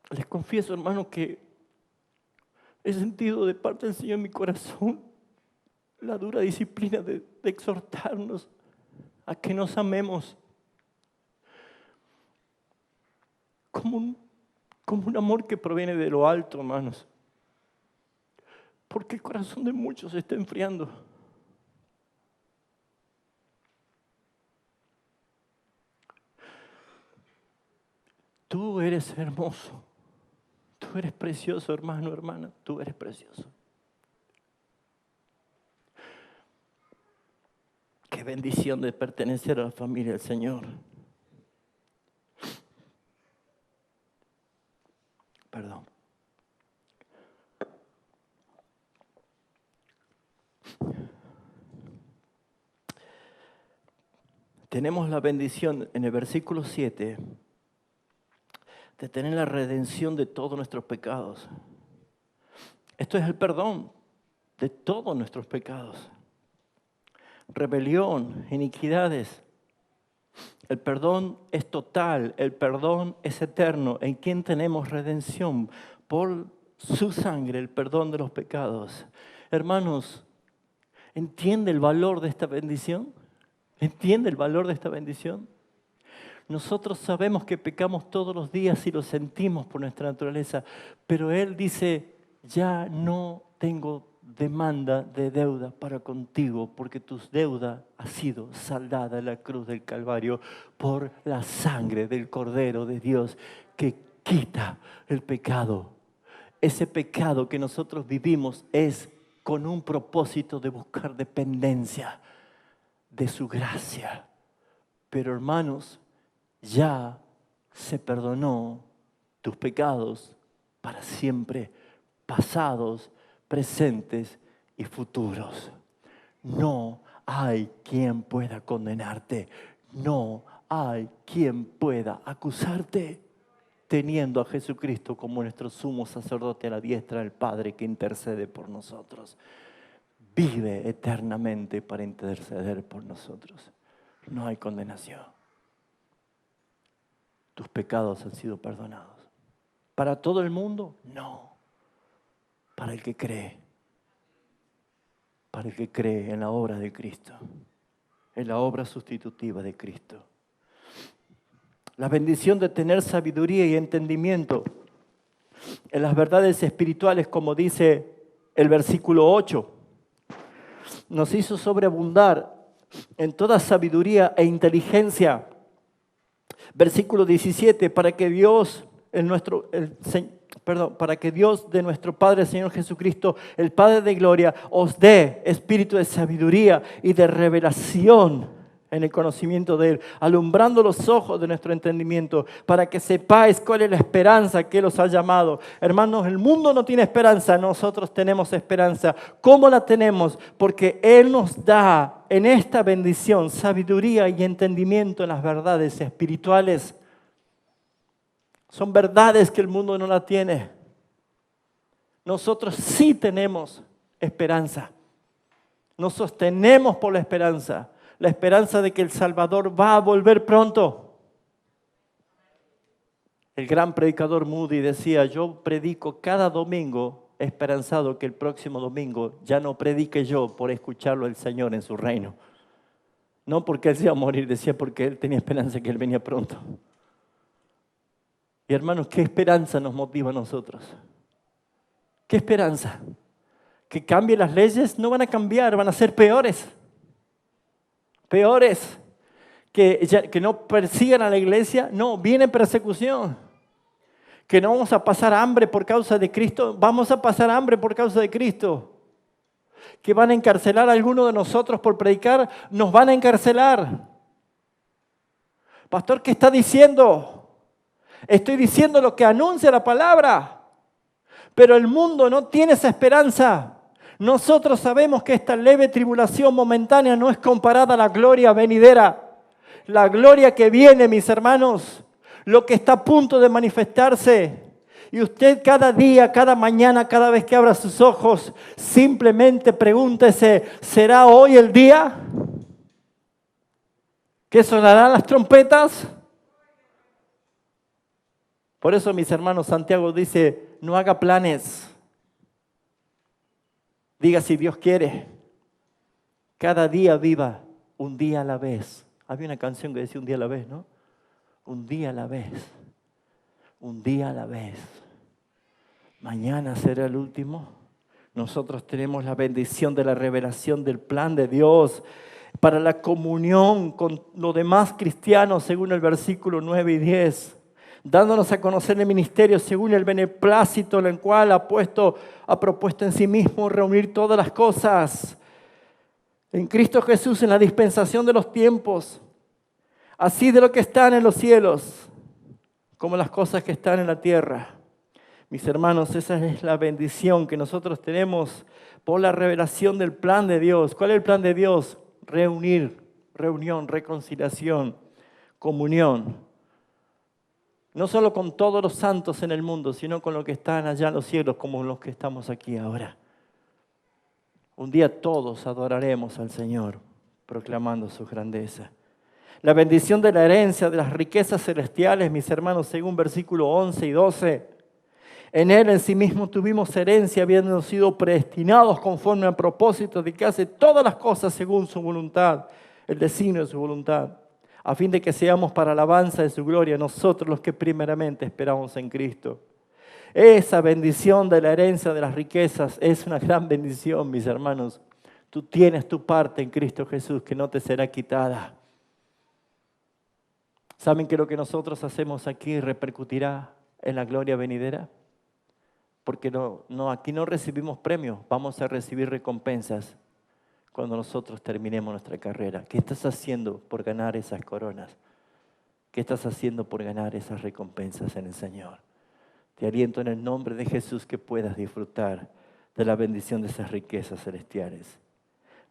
Les confieso, hermano, que he sentido de parte del Señor en mi corazón la dura disciplina de exhortarnos a que nos amemos como un amor que proviene de lo alto, hermanos. Porque el corazón de muchos se está enfriando. Tú eres hermoso. Tú eres precioso, hermano, hermana. Tú eres precioso. Qué bendición de pertenecer a la familia del Señor. Perdón. Tenemos la bendición en el versículo 7 de tener la redención de todos nuestros pecados. Esto es el perdón de todos nuestros pecados. Rebelión, iniquidades. El perdón es total, el perdón es eterno. ¿En quién tenemos redención? Por su sangre, el perdón de los pecados. Hermanos, ¿entiende el valor de esta bendición? ¿Entiende el valor de esta bendición? Nosotros sabemos que pecamos todos los días y lo sentimos por nuestra naturaleza, pero Él dice, ya no tengo demanda de deuda para contigo, porque tu deuda ha sido saldada en la cruz del Calvario por la sangre del Cordero de Dios que quita el pecado. Ese pecado que nosotros vivimos es con un propósito de buscar dependencia de su gracia. Pero hermanos, ya se perdonó tus pecados para siempre, pasados, presentes y futuros. No hay quien pueda condenarte. No hay quien pueda acusarte, teniendo a Jesucristo como nuestro sumo sacerdote a la diestra del Padre que intercede por nosotros. Vive eternamente para interceder por nosotros. No hay condenación. Tus pecados han sido perdonados. ¿Para todo el mundo? No. Para el que cree. Para el que cree en la obra de Cristo. En la obra sustitutiva de Cristo. La bendición de tener sabiduría y entendimiento en las verdades espirituales, como dice el versículo 8, nos hizo sobreabundar en toda sabiduría e inteligencia. Versículo 17, para que Dios de nuestro Padre, el Señor Jesucristo, el Padre de gloria, os dé espíritu de sabiduría y de revelación en el conocimiento de Él, alumbrando los ojos de nuestro entendimiento, para que sepáis cuál es la esperanza que Él os ha llamado. Hermanos, el mundo no tiene esperanza, nosotros tenemos esperanza. ¿Cómo la tenemos? Porque Él nos da en esta bendición sabiduría y entendimiento en las verdades espirituales. Son verdades que el mundo no la tiene. Nosotros sí tenemos esperanza. Nos sostenemos por la esperanza de que el Salvador va a volver pronto. El gran predicador Moody decía, yo predico cada domingo esperanzado que el próximo domingo ya no predique yo por escucharlo el Señor en su reino. No porque Él se iba a morir, decía porque Él tenía esperanza que Él venía pronto. Y hermanos, ¿qué esperanza nos motiva a nosotros? ¿Qué esperanza? ¿Que cambien las leyes? No van a cambiar, van a ser peores. Peores. Que no persigan a la iglesia, no, viene persecución. Que no vamos a pasar hambre por causa de Cristo, vamos a pasar hambre por causa de Cristo. Que van a encarcelar a alguno de nosotros por predicar, nos van a encarcelar. Pastor, ¿qué está diciendo? Estoy diciendo lo que anuncia la palabra. Pero el mundo no tiene esa esperanza. Nosotros sabemos que esta leve tribulación momentánea no es comparada a la gloria venidera. La gloria que viene, mis hermanos, lo que está a punto de manifestarse. Y usted cada día, cada mañana, cada vez que abra sus ojos, simplemente pregúntese, ¿será hoy el día que sonarán las trompetas? Por eso, mis hermanos, Santiago dice, no haga planes. Diga si Dios quiere. Cada día viva un día a la vez. Había una canción que decía un día a la vez, ¿no? Un día a la vez. Un día a la vez. Mañana será el último. Nosotros tenemos la bendición de la revelación del plan de Dios para la comunión con los demás cristianos, según el versículo 9 y 10. Dándonos a conocer el ministerio según el beneplácito en el cual ha propuesto en sí mismo reunir todas las cosas en Cristo Jesús en la dispensación de los tiempos, así de lo que están en los cielos como las cosas que están en la tierra. Mis hermanos, esa es la bendición que nosotros tenemos por la revelación del plan de Dios. ¿Cuál es el plan de Dios? Reunión, reconciliación, comunión. No solo con todos los santos en el mundo, sino con los que están allá en los cielos, como los que estamos aquí ahora. Un día todos adoraremos al Señor, proclamando su grandeza. La bendición de la herencia de las riquezas celestiales, mis hermanos, según versículos 11 y 12. En Él en sí mismo tuvimos herencia, habiendo sido predestinados conforme al propósito de que hace todas las cosas según su voluntad, el designio de su voluntad, a fin de que seamos para alabanza de su gloria nosotros los que primeramente esperamos en Cristo. Esa bendición de la herencia de las riquezas es una gran bendición, mis hermanos. Tú tienes tu parte en Cristo Jesús que no te será quitada. ¿Saben que lo que nosotros hacemos aquí repercutirá en la gloria venidera? Porque aquí no recibimos premios, vamos a recibir recompensas cuando nosotros terminemos nuestra carrera. ¿Qué estás haciendo por ganar esas coronas? ¿Qué estás haciendo por ganar esas recompensas en el Señor? Te aliento en el nombre de Jesús que puedas disfrutar de la bendición de esas riquezas celestiales.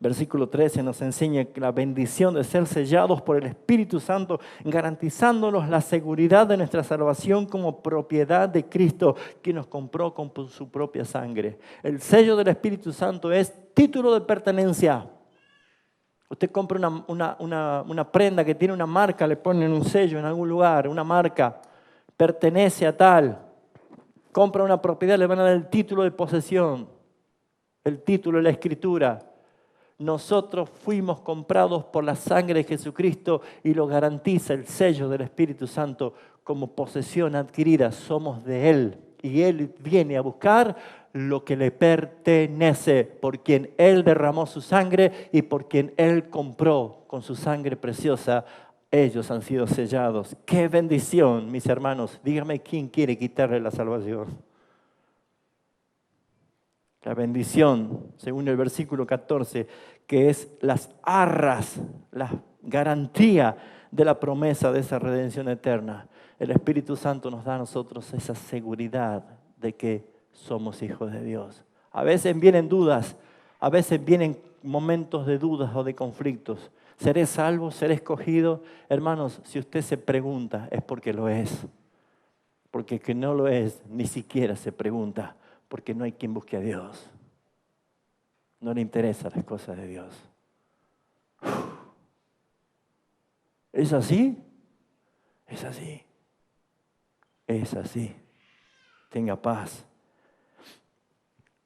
Versículo 13 nos enseña que la bendición de ser sellados por el Espíritu Santo, garantizándonos la seguridad de nuestra salvación como propiedad de Cristo, que nos compró con su propia sangre. El sello del Espíritu Santo es título de pertenencia. Usted compra una prenda que tiene una marca, le ponen un sello en algún lugar, una marca, pertenece a tal. Compra una propiedad, le van a dar el título de posesión, el título de la Escritura. Nosotros fuimos comprados por la sangre de Jesucristo y lo garantiza el sello del Espíritu Santo como posesión adquirida. Somos de Él y Él viene a buscar lo que le pertenece, por quien Él derramó su sangre y por quien Él compró con su sangre preciosa. Ellos han sido sellados. ¡Qué bendición, mis hermanos! Dígame quién quiere quitarle la salvación. La bendición, según el versículo 14, que es las arras, la garantía de la promesa de esa redención eterna. El Espíritu Santo nos da a nosotros esa seguridad de que somos hijos de Dios. A veces vienen dudas, a veces vienen momentos de dudas o de conflictos. ¿Seré salvo? ¿Seré escogido? Hermanos, si usted se pregunta, es porque lo es. Porque el que no lo es, ni siquiera se pregunta. Porque no hay quien busque a Dios. No le interesan las cosas de Dios. ¿Es así? Es así. Es así. Tenga paz.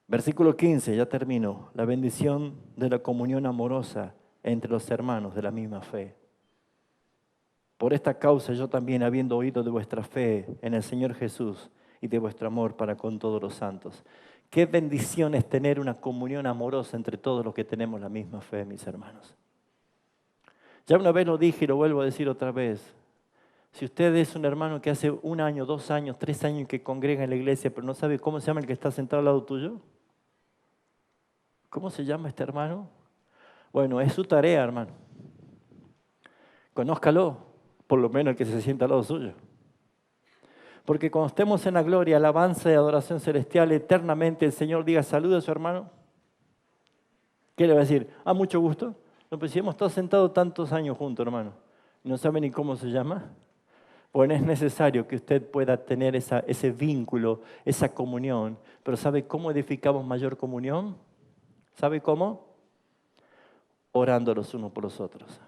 Versículo 15, ya termino. La bendición de la comunión amorosa entre los hermanos de la misma fe. Por esta causa yo también, habiendo oído de vuestra fe en el Señor Jesús y de vuestro amor para con todos los santos. Qué bendición es tener una comunión amorosa entre todos los que tenemos la misma fe, mis hermanos. Ya una vez lo dije y lo vuelvo a decir otra vez. Si usted es un hermano que hace 1 año, 2 años, 3 años que congrega en la iglesia, pero no sabe cómo se llama el que está sentado al lado tuyo, ¿cómo se llama este hermano? Bueno, es su tarea, hermano. Conózcalo, por lo menos el que se sienta al lado suyo. Porque cuando estemos en la gloria, alabanza y adoración celestial, eternamente el Señor diga saluda a su hermano. ¿Qué le va a decir? Mucho gusto. No, pues si hemos estado sentados tantos años juntos, hermano, y no sabe ni cómo se llama. Bueno, es necesario que usted pueda tener ese vínculo, esa comunión. Pero ¿sabe cómo edificamos mayor comunión? ¿Sabe cómo? Orando los unos por los otros.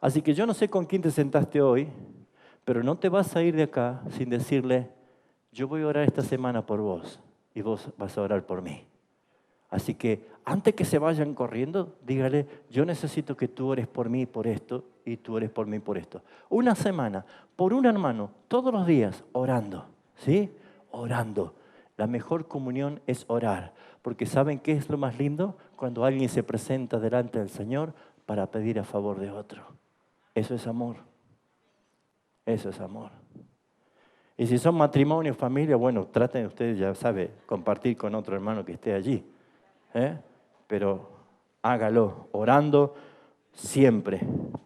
Así que yo no sé con quién te sentaste hoy, pero no te vas a ir de acá sin decirle, yo voy a orar esta semana por vos y vos vas a orar por mí. Así que antes que se vayan corriendo, dígale, yo necesito que tú ores por mí por esto y tú ores por mí por esto. 1 semana, por un hermano, todos los días, orando, ¿sí? Orando. La mejor comunión es orar, porque ¿saben qué es lo más lindo? Cuando alguien se presenta delante del Señor para pedir a favor de otro. Eso es amor. Eso es amor. Y si son matrimonio, familia, bueno, traten ustedes, ya saben, compartir con otro hermano que esté allí. Pero hágalo, orando siempre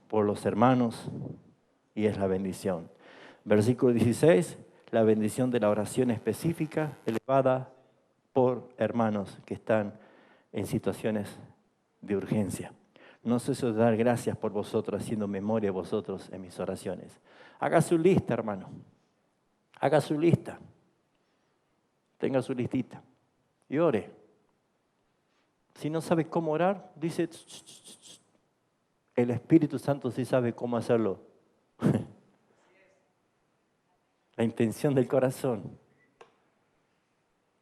por los hermanos y es la bendición. Versículo 16, la bendición de la oración específica elevada por hermanos que están en situaciones de urgencia. No ceso de dar gracias por vosotros, haciendo memoria de vosotros en mis oraciones. Haga su lista, hermano. Haga su lista. Tenga su listita. Y ore. Si no sabe cómo orar, dice, el Espíritu Santo sí sabe cómo hacerlo. La intención del corazón.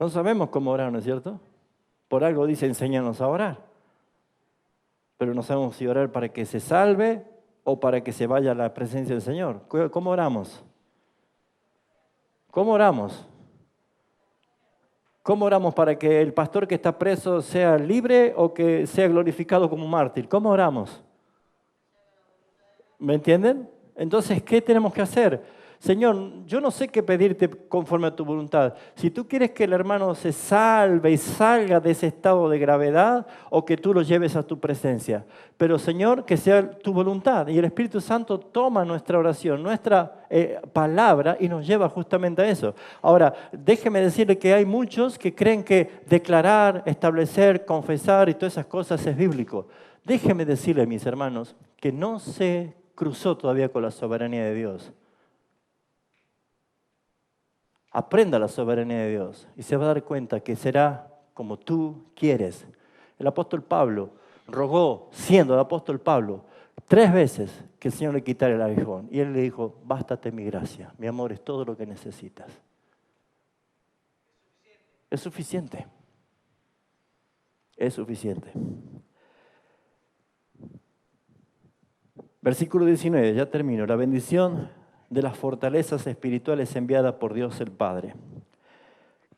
No sabemos cómo orar, ¿no es cierto? Por algo dice, enséñanos a orar. Pero no sabemos si orar para que se salve o para que se vaya a la presencia del Señor. ¿Cómo oramos? ¿Cómo oramos? ¿Cómo oramos para que el pastor que está preso sea libre o que sea glorificado como mártir? ¿Cómo oramos? ¿Me entienden? Entonces, ¿qué tenemos que hacer? Señor, yo no sé qué pedirte conforme a tu voluntad. Si tú quieres que el hermano se salve y salga de ese estado de gravedad o que tú lo lleves a tu presencia. Pero Señor, que sea tu voluntad. Y el Espíritu Santo toma nuestra oración, nuestra palabra y nos lleva justamente a eso. Ahora, déjeme decirle que hay muchos que creen que declarar, establecer, confesar y todas esas cosas es bíblico. Déjeme decirle, mis hermanos, que no se cruzó todavía con la soberanía de Dios. Aprenda la soberanía de Dios y se va a dar cuenta que será como tú quieres. El apóstol Pablo rogó, siendo el apóstol Pablo, 3 veces que el Señor le quitara el aguijón. Y él le dijo, bástate mi gracia, mi amor es todo lo que necesitas. Es suficiente. Es suficiente. Versículo 19, ya termino. La bendición de las fortalezas espirituales enviada por Dios el Padre.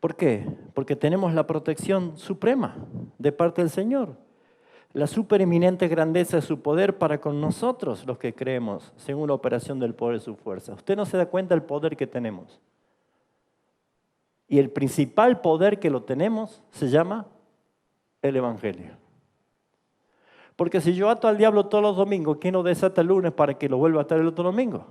¿Por qué? Porque tenemos la protección suprema de parte del Señor. La supereminente grandeza de su poder para con nosotros, los que creemos, según la operación del poder de su fuerza. Usted no se da cuenta del poder que tenemos. Y el principal poder que lo tenemos se llama el Evangelio. Porque si yo ato al diablo todos los domingos, ¿quién lo desata el lunes para que lo vuelva a atar el otro domingo?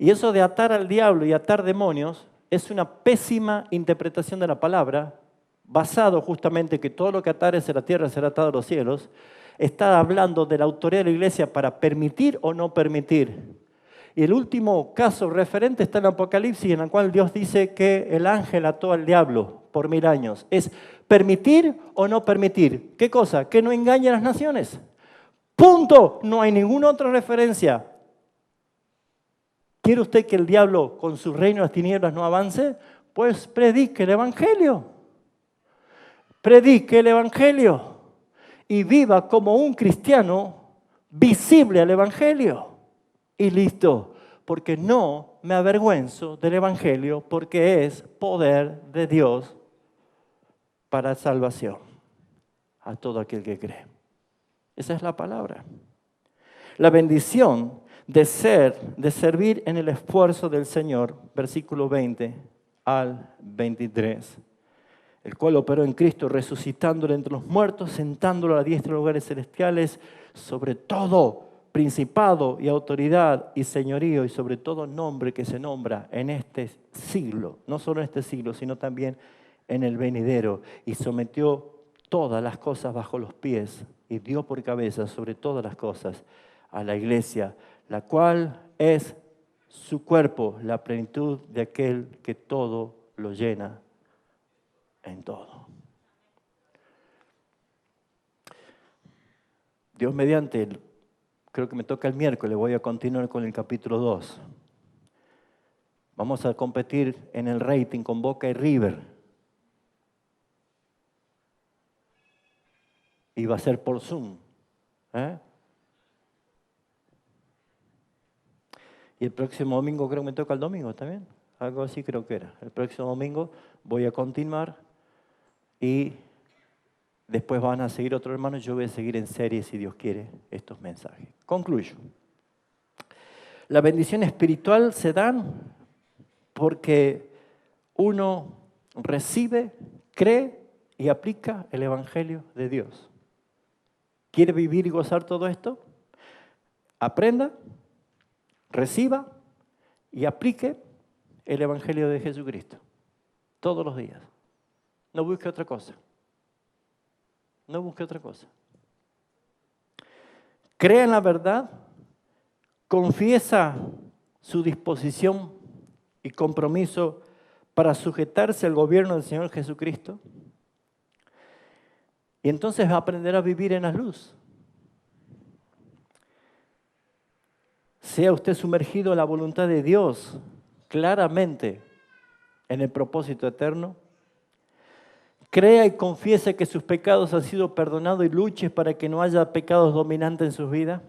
Y eso de atar al diablo y atar demonios es una pésima interpretación de la palabra, basado justamente que todo lo que atares en la tierra será atado a los cielos. Está hablando de la autoridad de la iglesia para permitir o no permitir. Y el último caso referente está en Apocalipsis, en el cual Dios dice que el ángel ató al diablo por 1000 años. Es permitir o no permitir. ¿Qué cosa? Que no engañe a las naciones. Punto. No hay ninguna otra referencia. ¿Quiere usted que el diablo con su reino de las tinieblas no avance? Pues predique el Evangelio. Predique el Evangelio. Y viva como un cristiano visible al Evangelio. Y listo. Porque no me avergüenzo del Evangelio, porque es poder de Dios para salvación a todo aquel que cree. Esa es la palabra. La bendición de servir en el esfuerzo del Señor, versículo 20 al 23, el cual operó en Cristo, resucitándolo entre los muertos, sentándolo a la diestra de los lugares celestiales, sobre todo principado y autoridad y señorío, y sobre todo nombre que se nombra en este siglo, no solo en este siglo, sino también en el venidero, y sometió todas las cosas bajo los pies, y dio por cabeza sobre todas las cosas a la iglesia, la cual es su cuerpo, la plenitud de aquel que todo lo llena en todo. Dios mediante, creo que me toca el miércoles, voy a continuar con el capítulo 2. Vamos a competir en el rating con Boca y River. Y va a ser por Zoom. Y el próximo domingo, creo que me toca el domingo también. Algo así creo que era. El próximo domingo voy a continuar y después van a seguir otros hermanos. Yo voy a seguir en serie, si Dios quiere, estos mensajes. Concluyo. La bendición espiritual se dan porque uno recibe, cree y aplica el Evangelio de Dios. ¿Quiere vivir y gozar todo esto? Aprenda, reciba y aplique el Evangelio de Jesucristo todos los días. No busque otra cosa. No busque otra cosa. Crea en la verdad, confiesa su disposición y compromiso para sujetarse al gobierno del Señor Jesucristo. Y entonces va a aprender a vivir en la luz. Sea usted sumergido en la voluntad de Dios, claramente en el propósito eterno, Crea y confiese que sus pecados han sido perdonados y luche para que no haya pecados dominantes en sus vidas.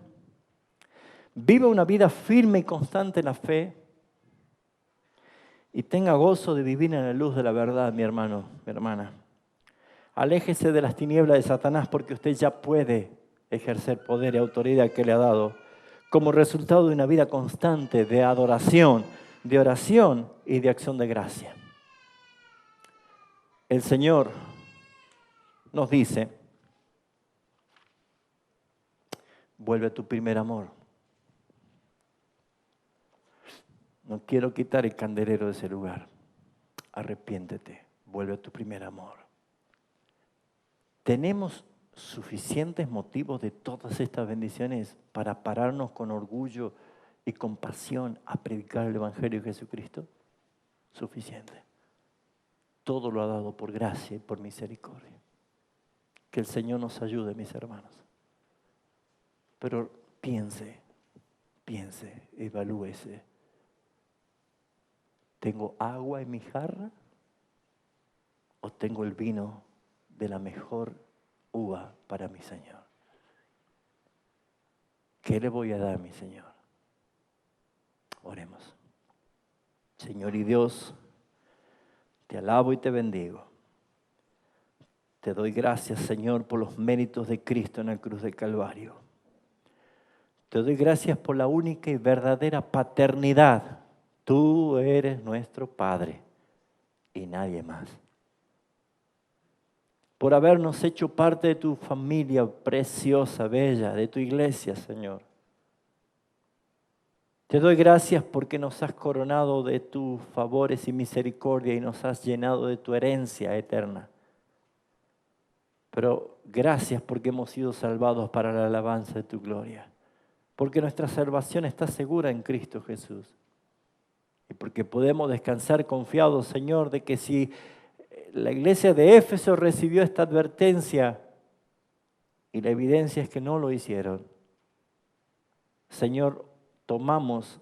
Viva una vida firme y constante en la fe y tenga gozo de vivir en la luz de la verdad, mi hermano, mi hermana. Aléjese de las tinieblas de Satanás porque usted ya puede ejercer poder y autoridad que le ha dado como resultado de una vida constante de adoración, de oración y de acción de gracia. El Señor nos dice, vuelve a tu primer amor. No quiero quitar el candelero de ese lugar. Arrepiéntete, vuelve a tu primer amor. Tenemos suficientes motivos de todas estas bendiciones para pararnos con orgullo y con pasión a predicar el Evangelio de Jesucristo. Suficiente. Todo lo ha dado por gracia y por misericordia. Que el Señor nos ayude, mis hermanos. Pero piense, evalúese. ¿Tengo agua en mi jarra o tengo el vino de la mejor uva para mi Señor? ¿Qué le voy a dar, mi Señor? Oremos. Señor y Dios, te alabo y te bendigo. Te doy gracias, Señor, por los méritos de Cristo en la cruz del Calvario. Te doy gracias por la única y verdadera paternidad. Tú eres nuestro Padre y nadie más. Por habernos hecho parte de tu familia preciosa, bella, de tu iglesia, Señor. Te doy gracias porque nos has coronado de tus favores y misericordia y nos has llenado de tu herencia eterna. Pero gracias porque hemos sido salvados para la alabanza de tu gloria. Porque nuestra salvación está segura en Cristo Jesús. Y porque podemos descansar confiados, Señor, de que si la iglesia de Éfeso recibió esta advertencia y la evidencia es que no lo hicieron, Señor, tomamos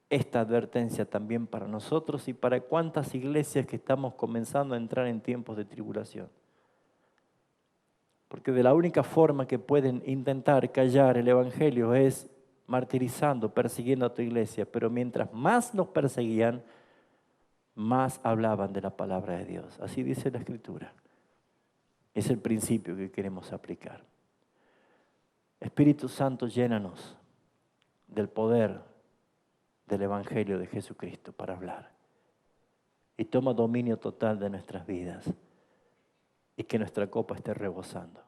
esta advertencia también para nosotros y para cuántas iglesias que estamos comenzando a entrar en tiempos de tribulación. Porque de la única forma que pueden intentar callar el Evangelio es martirizando, persiguiendo a tu iglesia. Pero mientras más nos perseguían, más hablaban de la palabra de Dios. Así dice la Escritura. Es el principio que queremos aplicar. Espíritu Santo, llénanos del poder del Evangelio de Jesucristo para hablar. Y toma dominio total de nuestras vidas. Y que nuestra copa esté rebosando.